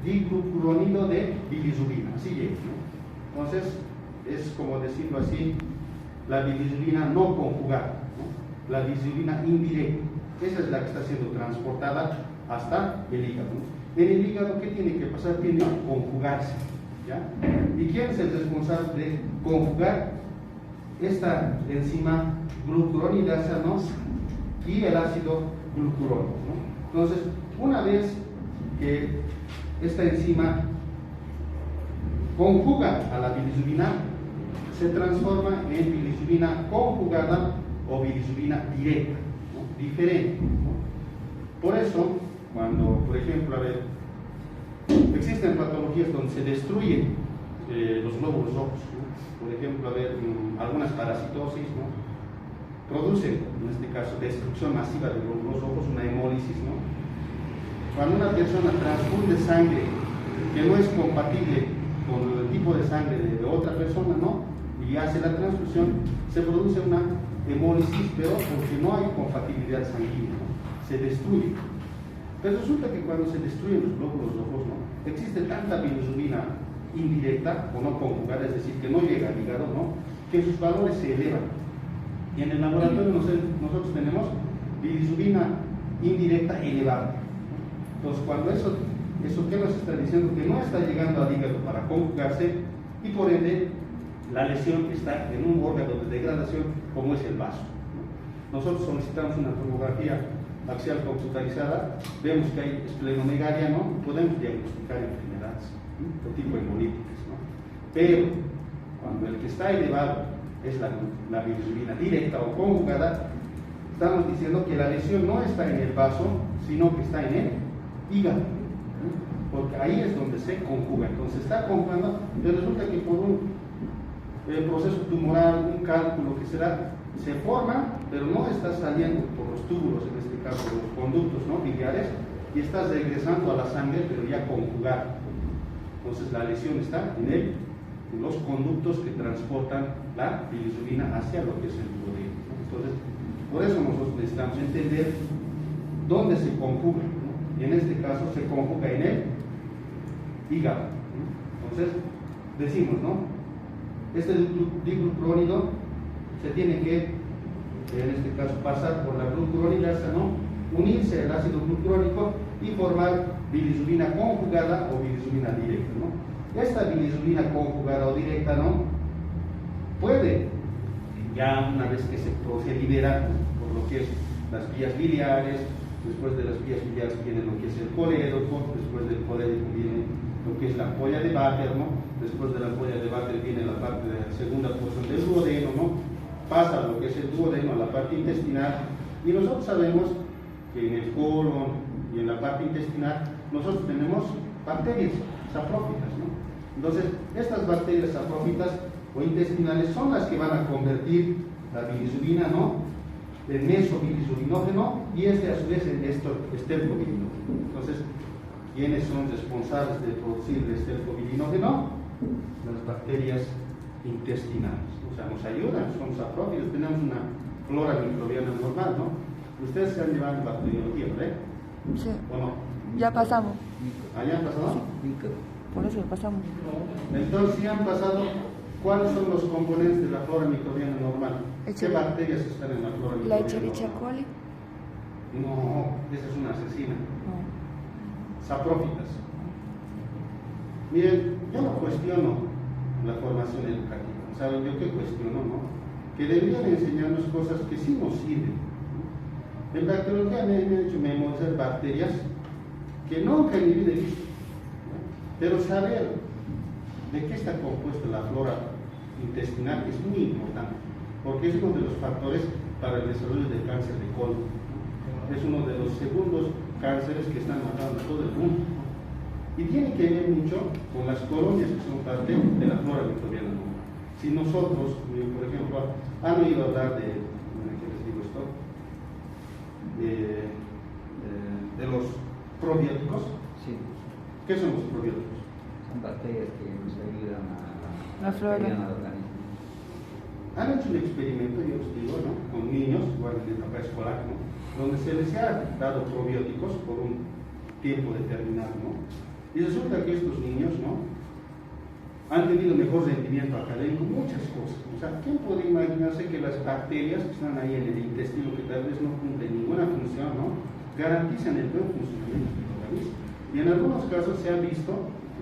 diglucuronido de bilirrubina, así llega, ¿no? Entonces, es como decirlo así, la bilirrubina no conjugada, ¿no? La bilirrubina indirecta, esa es la que está siendo transportada hasta el hígado, ¿no? En el hígado, ¿qué tiene que pasar? Tiene que conjugarse, ¿ya? ¿Y quién es el responsable de conjugar esta enzima glucuronidasa, ¿no? Y el ácido glucurónico, ¿no? Entonces, una vez que esta enzima conjuga a la bilirrubina, se transforma en bilirrubina conjugada o bilirrubina directa, ¿no? Diferente, ¿no? Por eso, cuando, por ejemplo, a ver, existen patologías donde se destruyen los glóbulos rojos, ¿no? Por ejemplo, a ver, algunas parasitosis, ¿no? Producen, en este caso, destrucción masiva de glóbulos rojos, una hemólisis, ¿no? Cuando una persona transfunde sangre que no es compatible con el tipo de sangre de otra persona, ¿no? Y hace la transfusión, se produce una hemólisis, pero porque no hay compatibilidad sanguínea, ¿no? Se destruye. Pero resulta que cuando se destruyen los glóbulos rojos, ¿no? Existe tanta bilirrubina indirecta o no conjugada, es decir, que no llega al hígado, ¿no? Que sus valores se elevan. Y en el laboratorio nosotros tenemos bilirrubina indirecta elevada. Entonces, cuando eso ¿qué nos está diciendo? Que no está llegando al hígado para conjugarse y por ende la lesión está en un órgano de degradación como es el vaso. Nosotros solicitamos una tomografía axial computarizada, vemos que hay esplenomegalia, ¿no? Podemos diagnosticar enfermedades de tipo hemolíticas, ¿no? Pero cuando el que está elevado es la bilirrubina directa o conjugada, estamos diciendo que la lesión no está en el vaso, sino que está en el hígado, ¿no? Porque ahí es donde se conjuga. Entonces está conjugando, pero resulta que por un proceso tumoral, un cálculo que será, se forma, pero no está saliendo por los túbulos, en este caso los conductos, ¿no? Biliares, y está regresando a la sangre, pero ya conjugada. Entonces la lesión está en los conductos que transportan la bilirrubina hacia lo que es el duodeno, ¿no? Entonces, por eso nosotros necesitamos entender dónde se conjuga, ¿no? en este caso se conjuga en el hígado, ¿no? Entonces, decimos, ¿no? Este diglucurónido se tiene que, en este caso, pasar por la glucuronidasa, ¿no? Unirse al ácido glucurónico y formar bilisubina conjugada o bilisubina directa, ¿no? Esta bilisubina conjugada o directa, ¿no? Puede, ya una vez que se libera, ¿no?, por lo que es las vías biliares, después de las vías biliares viene lo que es el colédoco, después del colédoco viene lo que es la ampolla de Vater, ¿no? Después de la ampolla de Vater viene la parte de la segunda porción del duodeno, ¿no? Pasa lo que es el duodeno a la parte intestinal, y nosotros sabemos que en el colon y en la parte intestinal nosotros tenemos bacterias saprófitas, ¿no? Entonces, estas bacterias saprófitas o intestinales son las que van a convertir la bilisubina, ¿no?, en mesobilisurinógeno, y a su vez en estercobilinógeno. Entonces, ¿quiénes son responsables de producir el estercobilinógeno? Las bacterias intestinales. O sea, nos ayudan, son saprófitas, tenemos una flora microbiana normal, ¿no? Ustedes se han llevado bacteriología, ¿verdad? Sí. ¿O no? Ya pasamos. ¿Allá han pasado? Por eso pasamos. Entonces, si han pasado, ¿cuáles son los componentes de la flora microbiana normal? ¿Qué bacterias están en la flora ¿La microbiana Escherichia normal? coli? No, esa es una asesina. No. Saprófitas. Miren, yo no cuestiono la formación educativa. ¿Saben yo qué cuestiono, no? Que deberían enseñarnos cosas que sí nos sirven. En bacteriología me han hecho memorizar bacterias que nunca en mi vida he visto, ¿no? Pero saber de qué está compuesta la flora intestinal es muy importante, porque es uno de los factores para el desarrollo del cáncer de colon, ¿no? Es uno de los segundos cánceres que están matando a todo el mundo, ¿no? Y tiene que ver mucho con las colonias que son parte de la flora microbiana, ¿no? Si nosotros, por ejemplo, han oído hablar de, ¿qué les digo esto? De los probióticos. Sí, ¿Qué son los probióticos? son bacterias que nos ayudan La flora. al organismo. Han hecho un experimento, yo os digo, ¿no?, con niños, igual en etapa escolar, ¿no?, donde se les ha dado probióticos por un tiempo determinado, ¿no? Y resulta que estos niños, ¿no?, han tenido mejor rendimiento académico, muchas cosas. O sea, ¿quién puede imaginarse que las bacterias que están ahí en el intestino, que tal vez no cumplen ninguna función, ¿no?, garantizan el buen funcionamiento del organismo? Y en algunos casos se ha visto,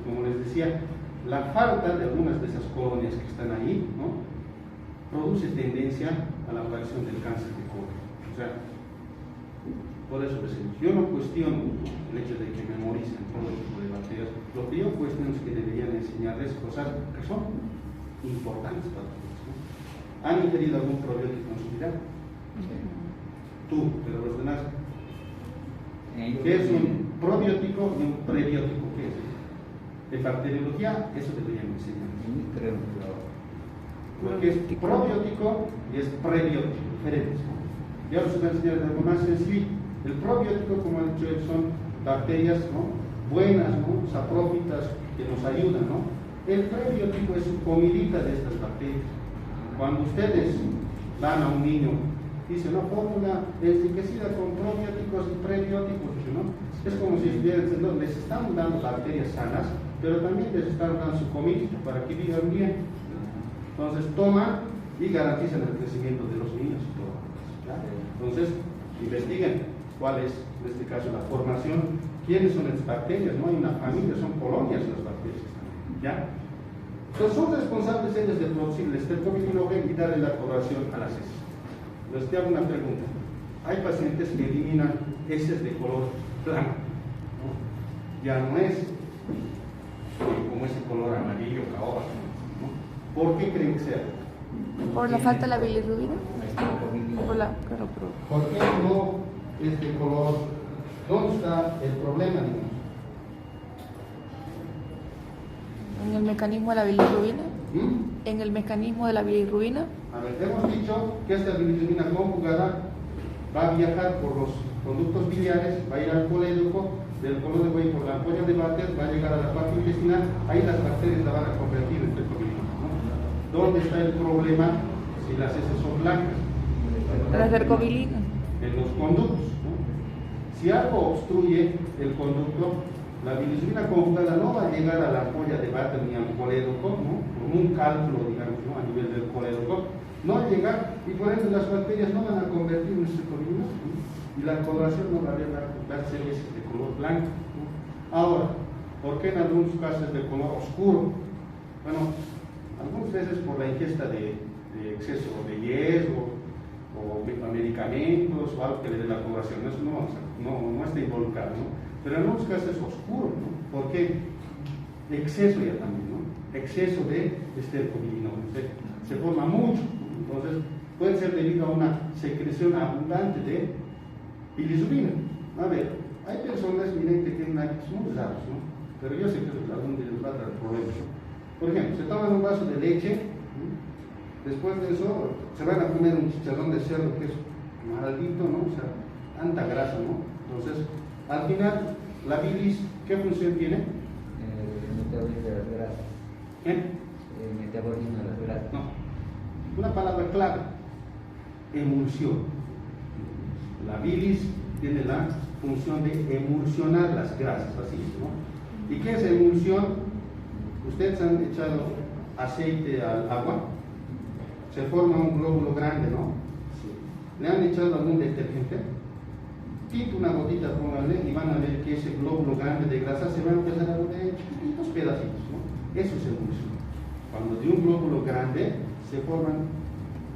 como les decía, la falta de algunas de esas colonias que están ahí, ¿no?, produce tendencia a la aparición del cáncer de colon. O sea, por eso decimos, yo no cuestiono el hecho de que memoricen todo tipo de bacterias. Lo que yo cuestiono es que deberían enseñarles cosas que son importantes para todos, ¿no? ¿Han ingerido algún probiótico en su vida? Tú, pero los demás. ¿Qué es un probiótico y un prebiótico? ¿Qué es? En bacteriología, eso deberían enseñar. Creo que Porque es probiótico y es prebiótico, diferentes. Y ahora se va a enseñar algo más sencillo. El probiótico, como han dicho, son bacterias, ¿no?, buenas, ¿no?, saprófitas, que nos ayudan, ¿no? El prebiótico es su comidita de estas bacterias. Cuando ustedes dan a un niño, dicen, no, fórmula enriquecida con probióticos y prebióticos, ¿no? Es como si estuvieran diciendo, les están dando bacterias sanas, pero también les están dando su comidita para que vivan bien. Entonces toman y garantizan el crecimiento de los niños y todo. ¿Ya? Entonces, investiguen cuál es, en este caso, la formación, quiénes son las bacterias. No hay una familia, son colonias las bacterias que están ahí, ¿ya? Entonces son responsables ellos de producir el estercobilinógeno y darle la coloración a las heces. Les te hago una pregunta. Hay pacientes que eliminan heces de color blanco, ¿no? Ya no es como ese color amarillo caoba, ¿no? ¿Por qué creen que sea? ¿Por la falta de la bilirrubina? Por la, claro, pero ¿Por qué no es de color? ¿Dónde está el problema, digamos? en el mecanismo de la bilirrubina. ¿Mm? En el mecanismo de la bilirrubina. A ver, hemos dicho que esta bilirrubina conjugada va a viajar por los conductos biliares, va a ir al colédoco, del colédoco va a ir por la ampolla de Vater, va a llegar a la parte intestinal, ahí las bacterias la van a convertir en estercobilinógeno, ¿no? ¿Dónde está el problema si las heces son blancas? La estercobilina. En los conductos, ¿no? Si algo obstruye el conducto, la bilirrubina conjugada no va a llegar a la ampolla de Vater ni al colédoco, ¿no? Con un cálculo, digamos, ¿no? A nivel del colédoco, no va a llegar y por ende las bacterias no van a convertir en estreptobilinos, ¿no? Y la coloración no va a ser de color blanco, ¿no? Ahora, ¿por qué en algunos casos es de color oscuro? Bueno, algunas veces por la ingesta de exceso de hierro o medicamentos o algo que le dé la coloración, eso no está involucrado, ¿no? Pero en algunos casos es oscuro, ¿no? ¿Por qué? Exceso ya también, ¿no? Exceso de estercobilino, se forma mucho, ¿no? Entonces puede ser debido a una secreción abundante de bilirrubina. A ver, hay personas, miren, que tienen hábitos muy raros, ¿no? Pero yo sé que a algunos les va a dar problemas, ¿no? Por ejemplo, se toman un vaso de leche, ¿no? Después de eso se van a comer un chicharrón de cerdo que es maldito, ¿no? O sea, tanta grasa, ¿no? Entonces, al final, la bilis, ¿qué función tiene? El metabolismo de las grasas. ¿Qué? El metabolismo de las grasas. No. Una palabra clave: emulsión. La bilis tiene la función de emulsionar las grasas, así es, ¿no? ¿Y qué es emulsión? Ustedes han echado aceite al agua, se forma un glóbulo grande, ¿no? Sí. ¿Le han echado algún detergente? Quita una gotita, pónganle y van a ver que ese glóbulo grande de grasa se va a empezar a volver chiquitos pedacitos, ¿no? Eso es emulsión. Cuando de un glóbulo grande se forman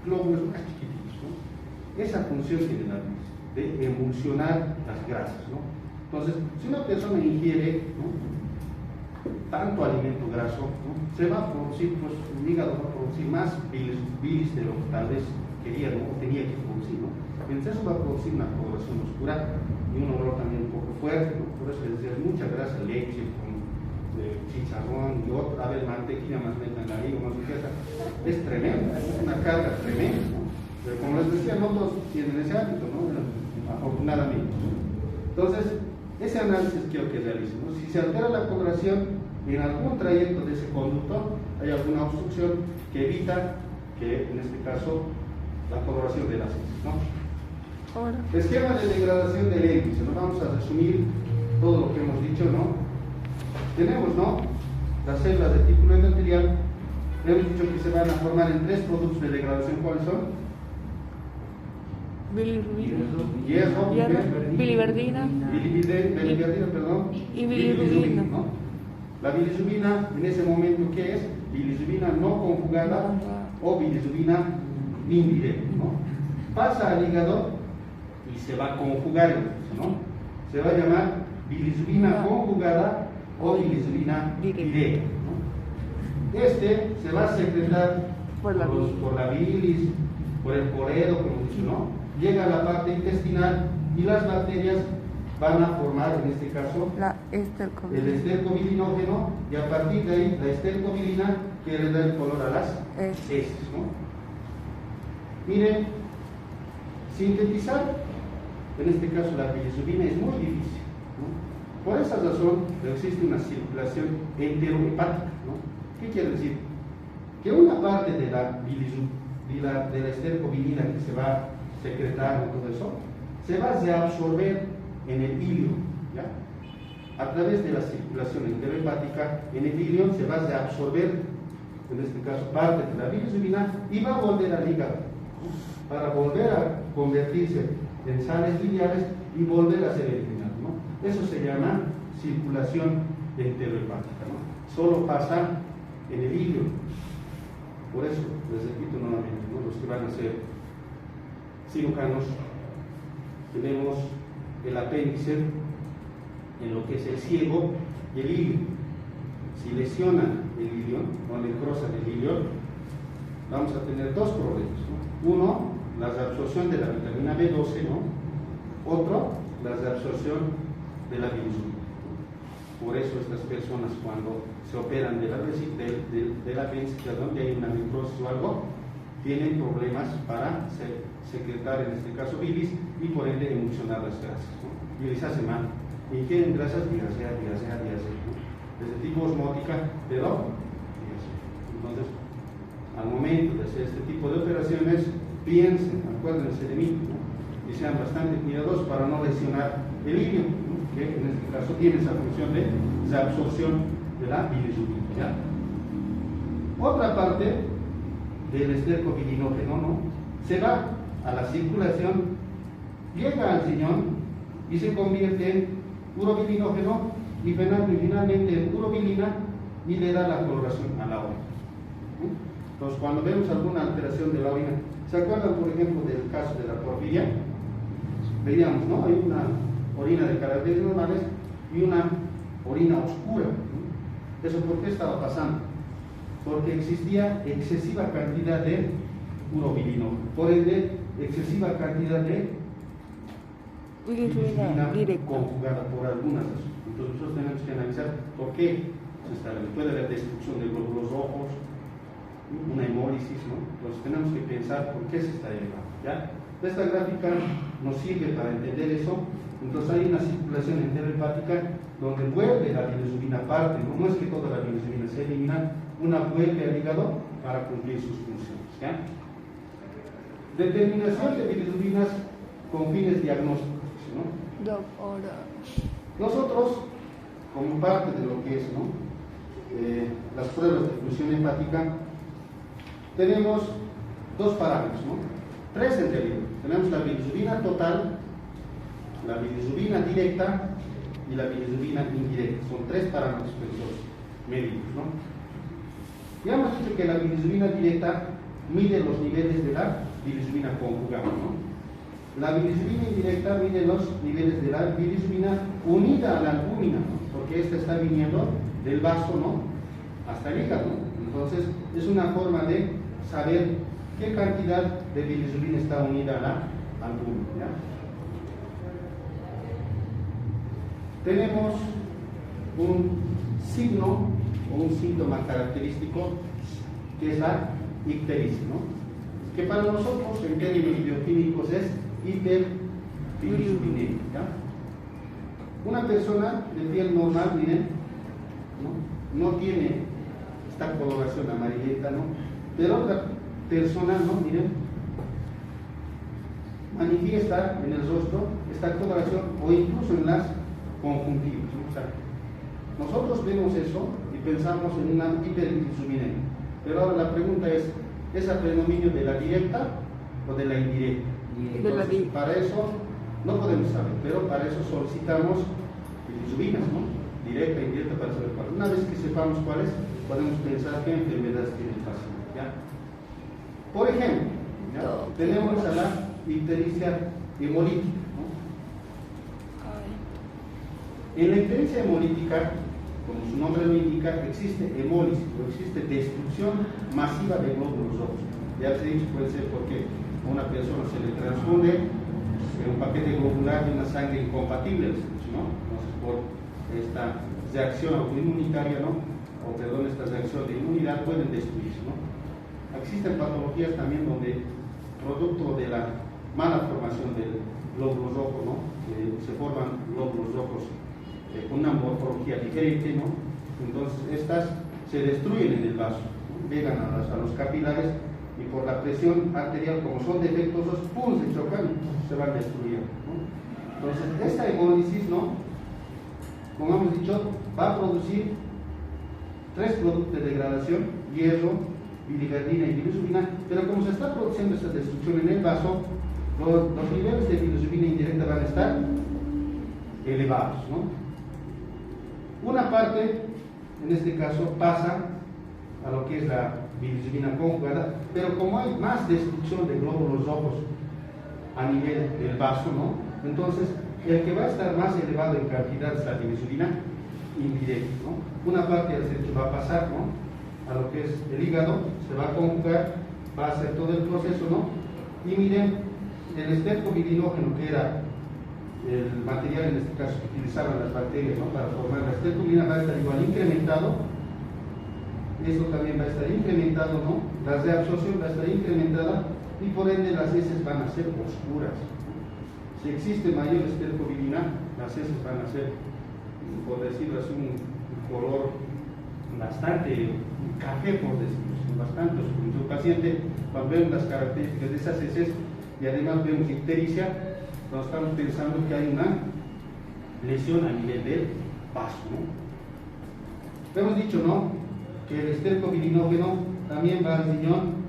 glóbulos más chiquititos, ¿no? Esa función tiene la bilis, de emulsionar las grasas, ¿no? Entonces, si una persona ingiere, ¿no?, tanto alimento graso, ¿no?, se va a producir, pues el hígado va a producir más bilis de lo que tal vez quería, ¿no?, o tenía que producir, ¿no? Entonces eso va a producir una coloración oscura y un olor también un poco fuerte, ¿no? Por eso les decía, mucha grasa, leche con chicharrón y otra, a ver, mantequilla más metan ahí o más riqueza, es tremenda, es una carga tremenda, ¿no? Pero como les decía, no todos tienen ese hábito, ¿no?, afortunadamente. Entonces, ese análisis quiero que realicen, ¿no? Si se altera la coloración en algún trayecto de ese conducto, hay alguna obstrucción que evita que, en este caso, la coloración de las heces, ¿no? Ahora. Esquema de degradación del índice, ¿no? Vamos a resumir todo lo que hemos dicho, ¿no? Tenemos, ¿no?, las células de título endotelial. Hemos dicho que se van a formar en 3 productos de degradación. ¿Cuáles son? Bilirrubina. Hierro, Biliverdina. Biliverdina, perdón. Y bilirrubina. ¿no? La bilirrubina, en ese momento, ¿qué es? Bilirrubina no conjugada o bilirrubina indireta, ¿no? Pasa al hígado y se va a conjugar, ¿no? Se va a llamar bilirrubina conjugada o bilirrubina directa, ¿no? Este se va a secretar por la bilis, por el coledo, como dicho, ¿no? Llega a la parte intestinal y las bacterias van a formar, en este caso, el estercobilinógeno, y a partir de ahí la estercobilina que le da el color a las heces, ¿no? Miren, sintetizar, en este caso la bilirrubina, es muy difícil, ¿no? Por esa razón existe una circulación enterohepática, ¿no? ¿Qué quiere decir? Que una parte de la estercobilina que se va a secretar y todo eso, se va a reabsorber en el ilio, ¿ya? A través de la circulación enterohepática, en el ilio se va a reabsorber, en este caso, parte de la bilirrubina y va a volver al hígado, ¿no?, para volver a convertirse en sales biliares y volver a ser eliminado, ¿no? Eso se llama circulación enterohepática, ¿no? Solo pasa en el ilio. Por eso, les repito nuevamente, ¿no?, los que van a ser cirujanos, tenemos el apéndice en lo que es el ciego y el ilio. Si lesionan el ilio o necrosan el ilio, vamos a tener 2 problemas, ¿no? Uno, la reabsorción de la vitamina B12, ¿no? Otro, la reabsorción de la bilirrubina. Por eso estas personas, cuando se operan del apéndice, donde hay una necrosis o algo, tienen problemas para secretar, en este caso, bilis y por ende emulsionar las grasas, ¿no? Y les hace mal. ¿Y qué en grasas? Diarrea, ¿no? Es de tipo osmótica, pero diarrea. Entonces, al momento de hacer este tipo de operaciones, piensen, acuérdense de mí, ¿no?, y sean bastante cuidadosos para no lesionar el ilio, ¿no? Que en este caso tiene esa función de absorción de la bilirrubina, ¿ya? Otra parte del esterco bilinógeno, ¿no? Se va a la circulación, llega al riñón y se convierte en urobilinógeno y finalmente en urobilina y le da la coloración a la orina. Entonces, cuando vemos alguna alteración de la orina, ¿se acuerdan, por ejemplo, del caso de la porfiria? Veíamos, ¿no? Hay una orina de caracteres normales y una orina oscura, ¿no? ¿Eso por qué estaba pasando? Porque existía excesiva cantidad de urobilinógeno, por ende, excesiva cantidad de bilirrubina conjugada por algunas razones. Entonces, nosotros tenemos que analizar por qué se está viendo. Puede haber destrucción de glóbulos rojos, una hemólisis, ¿no? Entonces, tenemos que pensar por qué se está elevando, ¿ya? Esta gráfica nos sirve para entender eso. Entonces, hay una circulación enterohepática donde vuelve la bilirrubina aparte, ¿no? No es que toda la bilirrubina se elimina, una vuelve al hígado para cumplir sus funciones, ¿ya? Determinación de bilirrubinas con fines diagnósticos, ¿no? Nosotros, como parte de lo que es, ¿no? Las pruebas de función hepática, tenemos dos parámetros, ¿no? Tres en realidad. Tenemos la bilirrubina total, la bilirrubina directa y la bilirrubina indirecta. Son tres parámetros que nosotros medimos, ¿no? Ya hemos dicho que la bilirrubina directa mide los niveles de la bilirrubina conjugada, ¿no? La bilirrubina indirecta mide los niveles de la bilirrubina unida a la albúmina, ¿no? Porque esta está viniendo del vaso, ¿no? Hasta el hígado, ¿no? Entonces, es una forma de saber qué cantidad de bilirrubina está unida a la albúmina, ¿ya? Tenemos un signo o un síntoma característico que es la ictericia, ¿no? Que para nosotros en términos bioquímicos es hiperbilirubinemia, ¿ya? Una persona de piel normal, miren, no tiene esta coloración amarillenta, ¿no? Pero otra persona, ¿no? Miren, manifiesta en el rostro esta coloración o incluso en las conjuntivas, ¿no? O sea, nosotros vemos eso y pensamos en una hiperbilirubinemia. Pero ahora la pregunta es a predominio de la directa o de la indirecta? Entonces, para eso no podemos saber, pero para eso solicitamos bilirrubinas, ¿no? Directa e indirecta, para saber cuál. Una vez que sepamos cuáles, podemos pensar qué enfermedades tiene el paciente, ¿ya? Por ejemplo, ¿ya? Tenemos a la ictericia hemolítica, ¿no? En la ictericia hemolítica, como su nombre lo indica, existe hemólisis o existe destrucción masiva de glóbulos rojos. Ya les he dicho, puede ser porque a una persona se le transfunde un paquete globular de una sangre incompatible, ¿no? Entonces, por esta reacción autoinmunitaria, ¿no? O perdón, esta reacción de inmunidad pueden destruirse, ¿no? Existen patologías también donde, producto de la mala formación del glóbulo rojo, ¿no? Se forman glóbulos rojos con una morfología diferente, ¿no? Entonces estas se destruyen en el vaso, ¿no? Llegan a los capilares y por la presión arterial, como son defectuosos, ¡pum!, se chocan y se van destruyendo, ¿no? Entonces esta hemólisis, ¿no? Como hemos dicho, va a producir tres productos de degradación: hierro, biliverdina y bilirrubina, pero como se está produciendo esta destrucción en el vaso, los niveles de bilirrubina indirecta van a estar elevados, ¿no? Una parte, en este caso, pasa a lo que es la bilirrubina conjugada, pero como hay más destrucción de glóbulos rojos a nivel del vaso, ¿no? Entonces, el que va a estar más elevado en cantidad es la bilirrubina indirecta, ¿no? Una parte del centro va a pasar, ¿no?, a lo que es el hígado, se va a conjugar, va a hacer todo el proceso, ¿no? Y miren, el esterco bilinógeno, que era el material en este caso que utilizaban las bacterias, ¿no?, para formar la estercolina, va a estar igual incrementado. Esto también va a estar incrementado, ¿no? La reabsorción va a estar incrementada y por ende las heces van a ser oscuras. Si existe mayor estercolina, las heces van a ser, por decirlo así, un color bastante café, por decirlo así, bastante oscuro. En su paciente, cuando vemos las características de esas heces y además vemos ictericia, nos estamos pensando que hay una lesión a nivel del vaso, ¿no? Hemos dicho, ¿no?, que el estercobilinógeno también va al riñón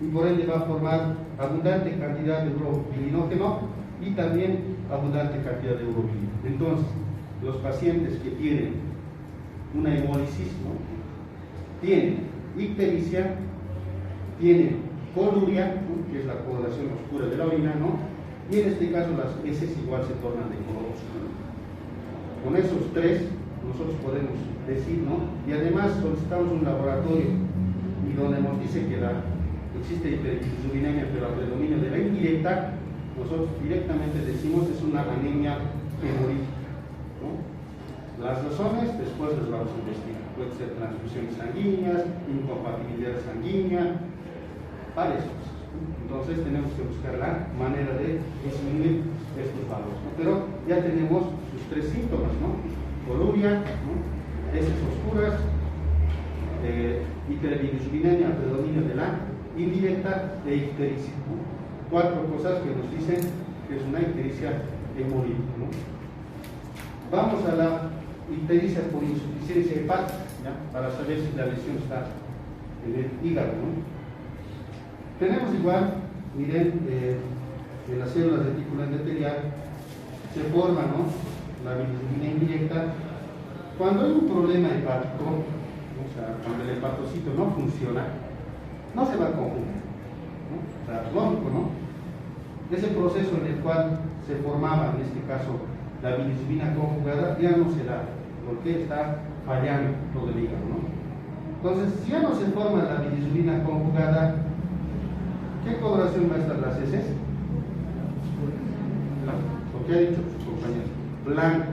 y por ende va a formar abundante cantidad de urobilinógeno y también abundante cantidad de urobilina. Entonces, los pacientes que tienen una hemólisis, ¿no?, tienen ictericia, tienen coluria, ¿no?, que es la coloración oscura de la orina, ¿no?, y en este caso las heces igual se tornan de color oscuro. Con esos tres nosotros podemos decir, ¿no?, y además solicitamos un laboratorio y donde nos dice que existe hiperbilirubinemia, pero a predominio de la indirecta, nosotros directamente decimos es una anemia hemolítica, ¿no? Las razones después las vamos a investigar. Puede ser transfusiones sanguíneas, incompatibilidad sanguínea, varias cosas, ¿no? Entonces tenemos que buscar la manera de disminuir estos valores, ¿no? Pero ya tenemos sus tres síntomas, ¿no? Coluria, ¿no?, heces oscuras, hiperbilirubinemia, predominio de la indirecta e ictericia, ¿no? Cuatro cosas que nos dicen que es una ictericia hemolítica, ¿no? Vamos a la ictericia por insuficiencia hepática, ¿ya?, para saber si la lesión está en el hígado, ¿no? Tenemos igual, miren, en las células retículo endotelial se forma, ¿no?, la bilirrubina indirecta cuando hay un problema hepático, o sea, cuando el hepatocito no funciona, no se va a conjugar, ¿no? O sea, lógico, ¿no? Ese proceso en el cual se formaba, en este caso, la bilirrubina conjugada, ya no se da, porque está fallando todo el hígado, ¿no? Entonces, si ya no se forma la bilirrubina conjugada, ¿qué coloración va a estar las heces? Lo que ha dicho su compañero, blanco,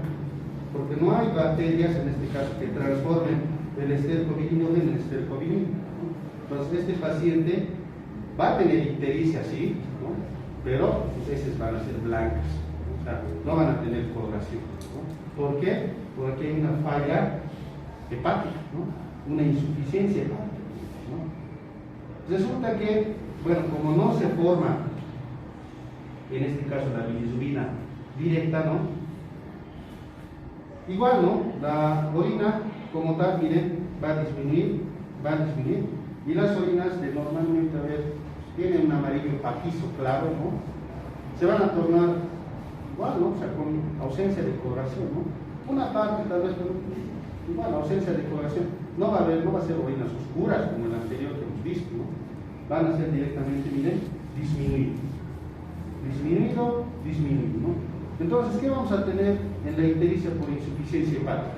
porque no hay bacterias, en este caso, que transformen el estercobilinógeno en estercobilina, ¿no? Entonces, este paciente va a tener ictericia, sí, ¿no?, pero sus heces van a ser blancas, o sea, no van a tener coloración, ¿no? ¿Por qué? Porque hay una falla hepática, ¿no?, una insuficiencia hepática, ¿no? Resulta que, bueno, como no se forma, en este caso, la bilirrubina directa, ¿no?, igual, ¿no?, la orina como tal, miren, va a disminuir, y las orinas de normalmente, a ver, tienen un amarillo pajizo claro, ¿no?, se van a tornar igual, ¿no?, o sea, con ausencia de coloración, ¿no? Una parte tal vez, igual, ausencia de coloración, no va a ser orinas oscuras como el anterior que hemos visto, ¿no?, van a ser directamente, miren, disminuido, ¿no? Entonces, ¿qué vamos a tener en la ictericia por insuficiencia hepática?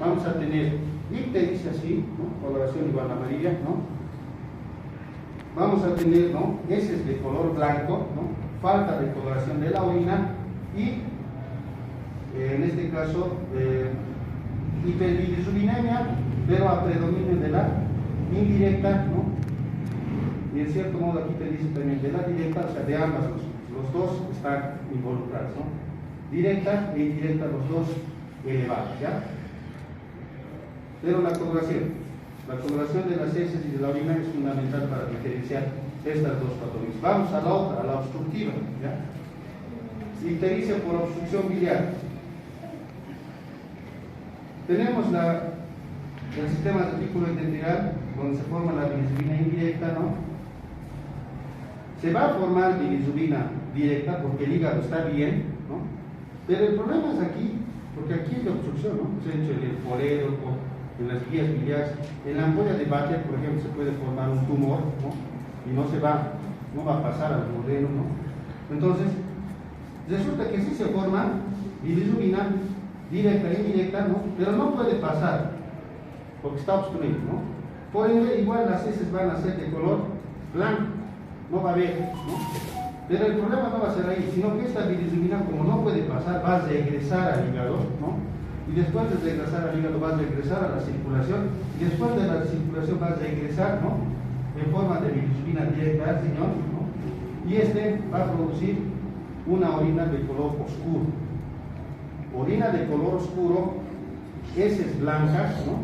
Vamos a tener ictericia, sí, ¿no?, coloración igual amarilla, ¿no? Vamos a tener, ¿no?, heces de color blanco, ¿no?, falta de coloración de la orina y, en este caso, hiperbilirubinemia, pero a predominio de la indirecta, ¿no? Y en cierto modo aquí te dice también de la directa, o sea, de ambas, los dos están involucrados, ¿no? Directa e indirecta, los dos elevados, ¿ya? Pero la coloración de las heces y de la orina es fundamental para diferenciar estas dos patologías. Vamos a la otra, a la obstructiva, ¿ya? Ictericia por obstrucción biliar. Tenemos el sistema retículo endotelial, donde se forma la bilirrubina indirecta, ¿no? Se va a formar bilirrubina directa porque el hígado está bien, ¿no? Pero el problema es aquí, porque aquí es de obstrucción, ¿no? Se ha hecho en el polero, en las vías biliares. En la ampolla de Bacher, por ejemplo, se puede formar un tumor, ¿no?, y no va a pasar al modelo, ¿no? Entonces, resulta que sí se forma bilirrubina directa e indirecta, ¿no?, pero no puede pasar porque está obstruido, ¿no? Por ende, igual las heces van a ser de color blanco, no va a haber, ¿no? Pero el problema no va a ser ahí, sino que esta bilirrubina, como no puede pasar, va a regresar al hígado, ¿no? Y después de regresar al hígado va a regresar a la circulación, y después de la circulación va a regresar, ¿no?, en forma de bilirrubina directa al riñón, ¿no?, y va a producir una orina de color oscuro. Orina de color oscuro, heces blancas, ¿no?,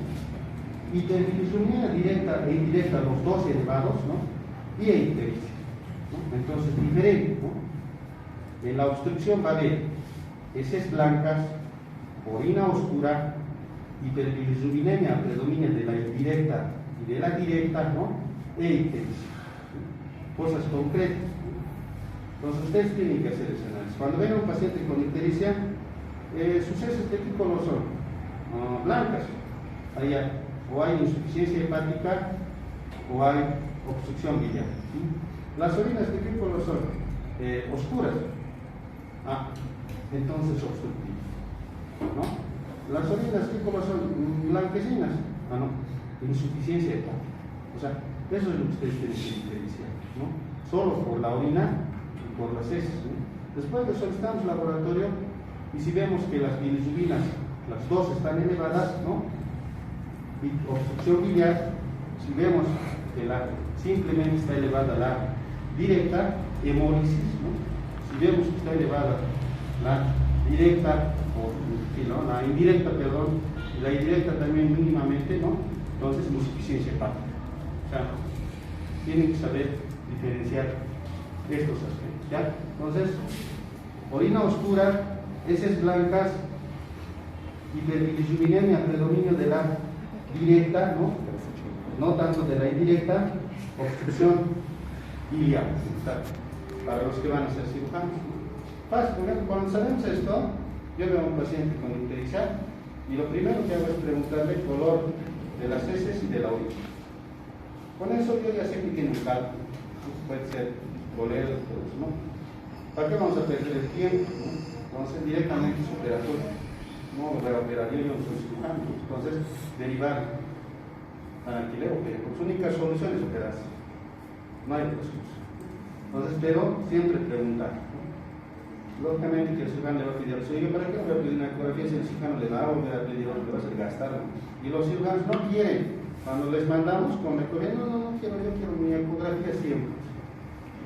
y de bilirrubina directa e indirecta, los dos elevados, ¿no?, y ictericia, ¿no? Entonces, diferente, ¿no? En la obstrucción va a haber heces blancas, orina oscura, hiperbilirubinemia, predominio de la indirecta y de la directa, ¿no? E ictericia. Cosas concretas. Entonces ustedes tienen que hacer ese análisis. Cuando ven a un paciente con ictericia, sus heces de qué color son? Blancas. O hay insuficiencia hepática o hay obstrucción biliar. ¿Sí? Las orinas de qué color son? Oscuras. Entonces obstructivas. ¿No? Las orinas qué color son? Blanquecinas. No. Insuficiencia hepática. O sea, eso es lo que ustedes tienen que diferenciar, ¿no? Solo por la orina y por las heces, ¿no? Después le solicitamos laboratorio y si vemos que las bilirrubinas, las dos están elevadas, ¿no? Y obstrucción biliar, si vemos que simplemente está elevada la directa, hemólisis, ¿no? Si vemos que está elevada la directa, ¿no? La indirecta, perdón, y la indirecta también mínimamente, ¿no? Entonces insuficiencia hepática. O sea, tienen que saber diferenciar estos aspectos, ¿ya? Entonces, orina oscura, heces blancas, hiperbilirubinemia, predominio de la directa, no tanto de la indirecta, obstrucción biliar, para los que van a ser cirujanos. Fácil, por ejemplo, cuando sabemos esto, yo veo a un paciente con ictericia y lo primero que hago es preguntarle el color de las heces y de la orina. Con eso yo ya sé que tiene un cálculo, puede ser bolero, todo eso, ¿no? ¿Para qué vamos a perder el tiempo? ¿No? Entonces directamente es operatorio, no lo voy a operar yo no soy cirujano, entonces derivar para que le opere, su única solución es operarse, no hay otra solución. Entonces, pero siempre preguntar, ¿no? Lógicamente que el cirujano le va a pedir al suyo, ¿para qué le voy a pedir una ecografía si el cirujano le va a volver a pedir otro, le va a hacer gastarlo? Y los cirujanos no quieren. Cuando les mandamos con la ecografía, no quiero, yo quiero mi ecografía siempre.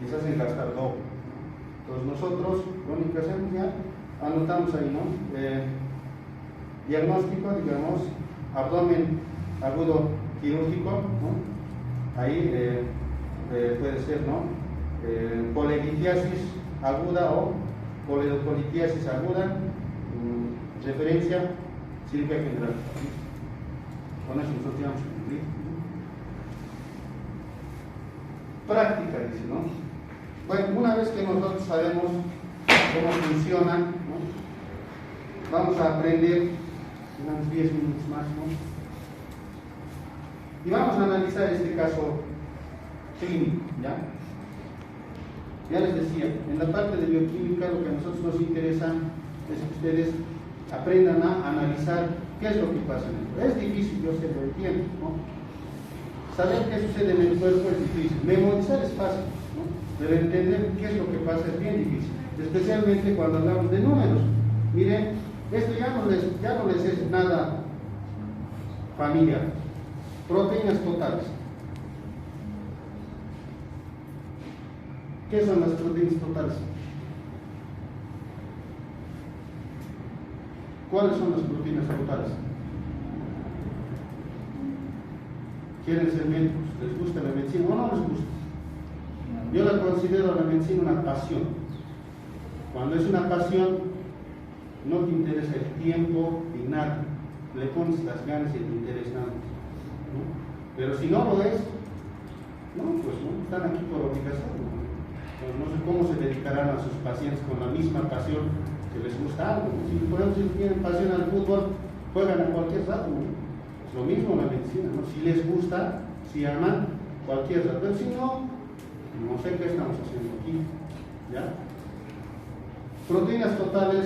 Les hacen gastar doble. Entonces nosotros, lo único que hacemos ya, anotamos ahí, ¿no? Diagnóstico, digamos, abdomen agudo quirúrgico, ¿no? Ahí puede ser, ¿no? Polelitiasis aguda o polidocolitiasis aguda, referencia, cirugía general. Con eso nosotros vamos a cumplir. Práctica, dice, ¿no? Bueno, una vez que nosotros sabemos cómo funciona, ¿no? Vamos a aprender unos 10 minutos más, ¿no? Y vamos a analizar este caso clínico, ¿ya? Ya les decía, en la parte de bioquímica lo que a nosotros nos interesa es que ustedes aprendan a analizar qué es lo que pasa en el cuerpo. Es difícil, yo sé, lo entiendo, ¿no? Saber qué sucede en el cuerpo es difícil. Memorizar es fácil, ¿no? Pero entender qué es lo que pasa es bien difícil. Especialmente cuando hablamos de números. Miren, esto ya no les es nada familiar. Proteínas totales. ¿Qué son las proteínas totales? ¿Cuáles son las proteínas totales? ¿Quieren ser médicos? ¿Les gusta la medicina o no les gusta? Yo la considero la medicina una pasión. Cuando es una pasión, no te interesa el tiempo y nada. Le pones las ganas y el interés nada más, ¿no? Pero si no lo es, no, pues no, están aquí por obligación, ¿no? Pues no sé cómo se dedicarán a sus pacientes con la misma pasión que les gusta algo. Si por ejemplo si tienen pasión al fútbol, juegan a cualquier rato, ¿no? Es lo mismo la medicina, ¿no? Si les gusta, si aman, cualquier rato. Pero si no, no sé qué estamos haciendo aquí, ¿ya? Proteínas totales,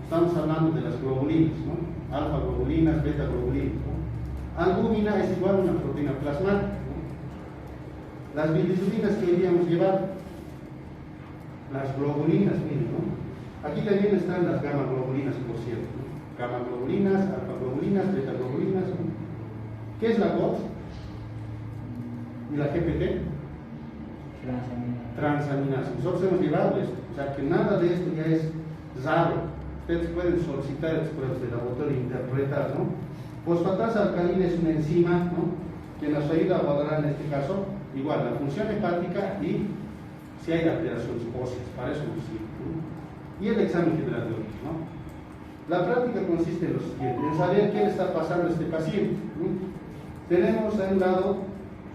estamos hablando de las globulinas, ¿no? Alfa globulinas, beta globulinas, ¿no? Albúmina es igual a una proteína plasmática, ¿no? Las bilirrubinas que deberíamos llevar, las globulinas, miren, ¿no? Aquí también están las gamma globulinas, por cierto, ¿no? Gamma globulinas, alfa globulinas, beta globulinas, ¿no? ¿Qué es la GOT? ¿Y la GPT? Transaminasa. Nosotros hemos llevado esto, o sea que nada de esto ya es raro. Ustedes pueden solicitar después de laboratorio e interpretar, ¿no? Fosfatasa alcalina es una enzima, ¿no? Que nos ayuda a valorar en este caso, igual, la función hepática y si hay alteraciones óseas, para eso nos sirve, ¿no? Y el examen general de orina, ¿no? La práctica consiste en lo siguiente, en saber qué le está pasando a este paciente. Tenemos a un lado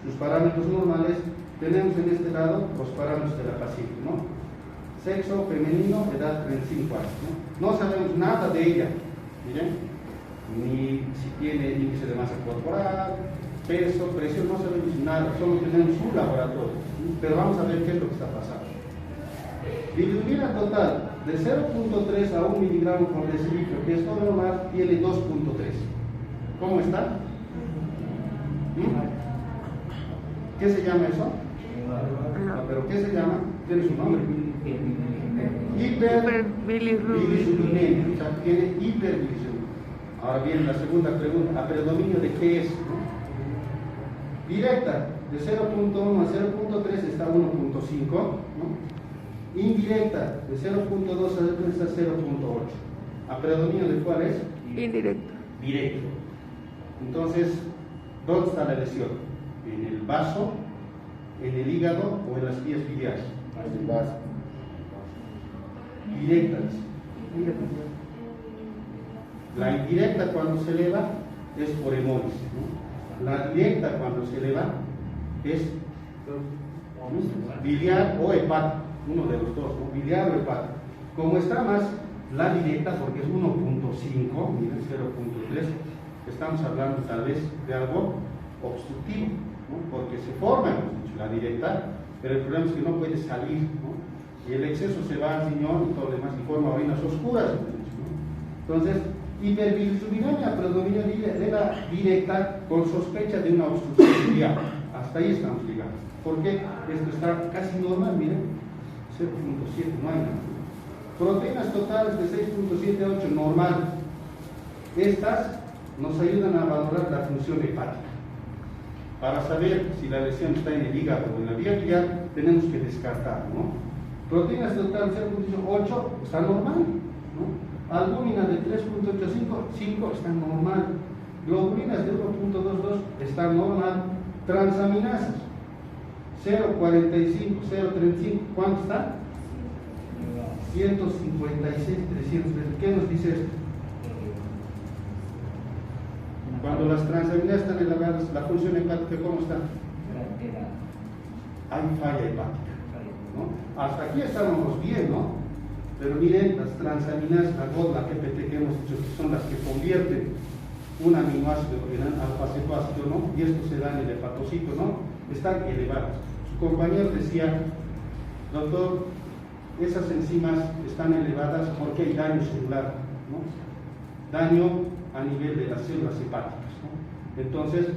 sus parámetros normales, tenemos en este lado los parámetros de la paciente, ¿no? Sexo femenino, edad 35 años, ¿no? Sabemos nada de ella, miren, ni si tiene índice de masa corporal, peso, presión, no sabemos nada, solo tenemos un laboratorio, pero vamos a ver qué es lo que está pasando. Bilirrubina total de 0.3 a 1 miligramo por decilitro, que es todo normal, tiene 2.3. ¿Cómo está? ¿Qué se llama eso? No, pero ¿qué se llama? Tiene su nombre. Hiperbilirubinemia, o sea, tiene hiperbilirubinemia. Ahora viene la segunda pregunta, ¿a predominio de qué es? Directa, de 0.1 a 0.3 está 1.5, ¿no? Indirecta, de 0.2 a 0.3 está 0.8. ¿A predominio de cuál es? Indirecto. Directo. Entonces, ¿dónde está la lesión? ¿En el vaso, en el hígado o en las vías biliares? En el vaso. Directas. La indirecta cuando se eleva es por hemolis, ¿no? La directa cuando se eleva es biliar o hepático, uno de los dos, ¿no? Biliar o hepático. Como está más la directa, porque es 1.5, miren, 0.3, estamos hablando tal vez de algo obstructivo, ¿no? Porque se forma, hemos dicho, la directa, pero el problema es que no puede salir, ¿no? Y el exceso se va al riñón y todo lo demás y forma orinas oscuras, ¿no? Entonces, hiperbilirubinemia predominio de la directa con sospecha de una obstrucción biliar. Hasta ahí estamos llegando. Porque esto está casi normal, miren, 0.7, no hay nada. Proteínas totales de 6.7 a 8, normal. Estas nos ayudan a valorar la función hepática. Para saber si la lesión está en el hígado o en la vía biliar, tenemos que descartar, ¿no? Proteínas totales 0.8 está normal, ¿no? Albúmina de 3.85 está normal. Globulinas de 1.22 está normal. Transaminasas 0.45, 0.35, ¿cuánto está? 156, 300. ¿Qué nos dice esto? Cuando las transaminasas están elevadas, la función hepática, ¿cómo está? Hay falla hepática, ¿no? Hasta aquí estábamos bien, ¿no? Pero miren, las transaminasas, la GOT, la GPT que hemos dicho, que son las que convierten un aminoácido en alfa-cetoácido, ¿no? Y esto se da en el hepatocito, ¿no? Están elevadas. Su compañero decía, doctor, esas enzimas están elevadas porque hay daño celular, ¿no? Daño a nivel de las células hepáticas, ¿no? Entonces,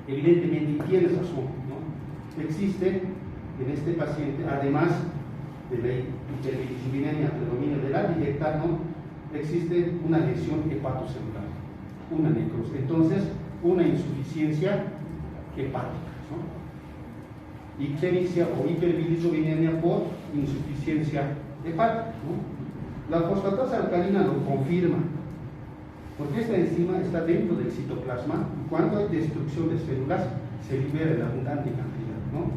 evidentemente, tienes razón, ¿no? Existe en este paciente, además de la hiperbilirubinemia predominio de la directa, ¿no? Existe una lesión hepatocelular, una necrosis, entonces una insuficiencia hepática, ¿no? Ictericia o hiperbilirubinemia por insuficiencia hepática, ¿no? La fosfatasa alcalina lo confirma, porque esta enzima está dentro del citoplasma y cuando hay destrucción de células se libera en abundante cantidad, ¿no?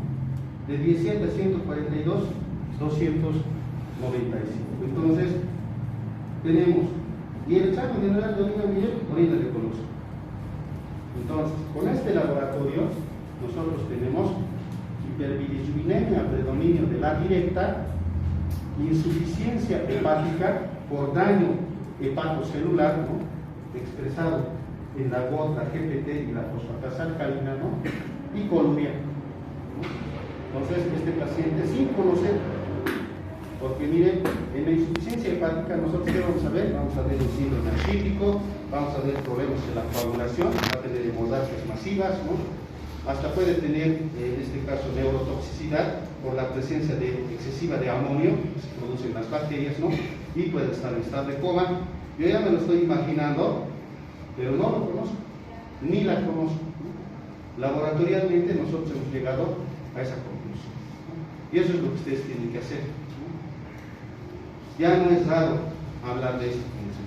De 17 a 142, 295. Entonces, tenemos, y el examen general de orina, miren, orina de colosio. Entonces, con este laboratorio, nosotros tenemos hiperbilirubinemia, predominio de la directa, insuficiencia hepática por daño hepatocelular, ¿no? Expresado en la GOT, la GPT y la fosfatasa alcalina, ¿no? Y coluria, ¿no? Entonces, este paciente, sin conocer, porque miren, en la insuficiencia hepática, nosotros ¿qué vamos a ver? Vamos a ver un síndrome artrítico, vamos a ver problemas en la coagulación, va a tener hemorragias masivas, ¿no? Hasta puede tener, en este caso, neurotoxicidad por la presencia excesiva de amonio que se producen las bacterias, ¿no? Y puede estar en estado de coma. Yo ya me lo estoy imaginando, pero no lo conozco, ni la conozco, ¿no? Laboratorialmente nosotros hemos llegado a esa conclusión, ¿no? Y eso es lo que ustedes tienen que hacer, ¿no? Ya no es raro hablar de esto,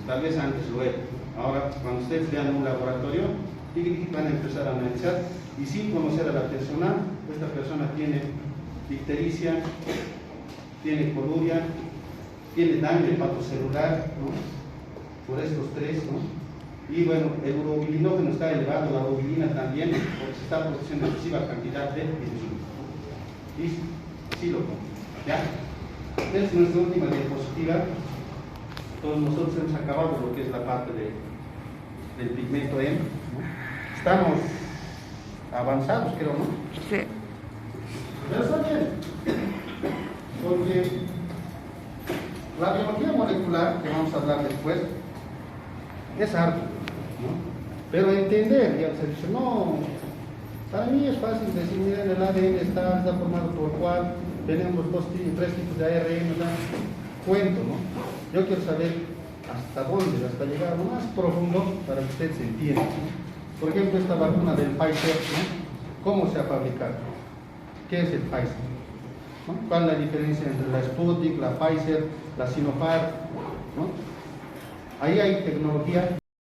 tal vez antes lo era. Ahora, cuando ustedes vean un laboratorio, van a empezar a analizar y sin conocer a la persona, esta persona tiene ictericia, tiene coluria, tiene daño hepatocelular, ¿no? por estos tres, ¿no? Y bueno, el urobilinógeno está elevado, la urobilina también, porque se está produciendo excesiva cantidad de insulina. ¿Listo? Sí lo pongo. ¿Ya? Esta es nuestra última diapositiva. Todos nosotros hemos acabado lo que es la parte del pigmento M, ¿no? Estamos avanzados, creo, ¿no? Sí. Pero está bien, porque la biología molecular, que vamos a hablar después, es arte, ¿no? Pero entender, ya se dice, no, para mí es fácil decir, miren, el ADN está formado por cuál, tenemos tres tipos de ARN, ¿verdad? Cuento, ¿no? Yo quiero saber hasta dónde, hasta llegar a lo más profundo para que usted se entienda, ¿no? Por ejemplo, esta vacuna del Pfizer, ¿no? ¿Cómo se ha fabricado? ¿Qué es el Pfizer? ¿No? ¿Cuál es la diferencia entre la Sputnik, la Pfizer, la Sinopharm? ¿No? Ahí hay tecnología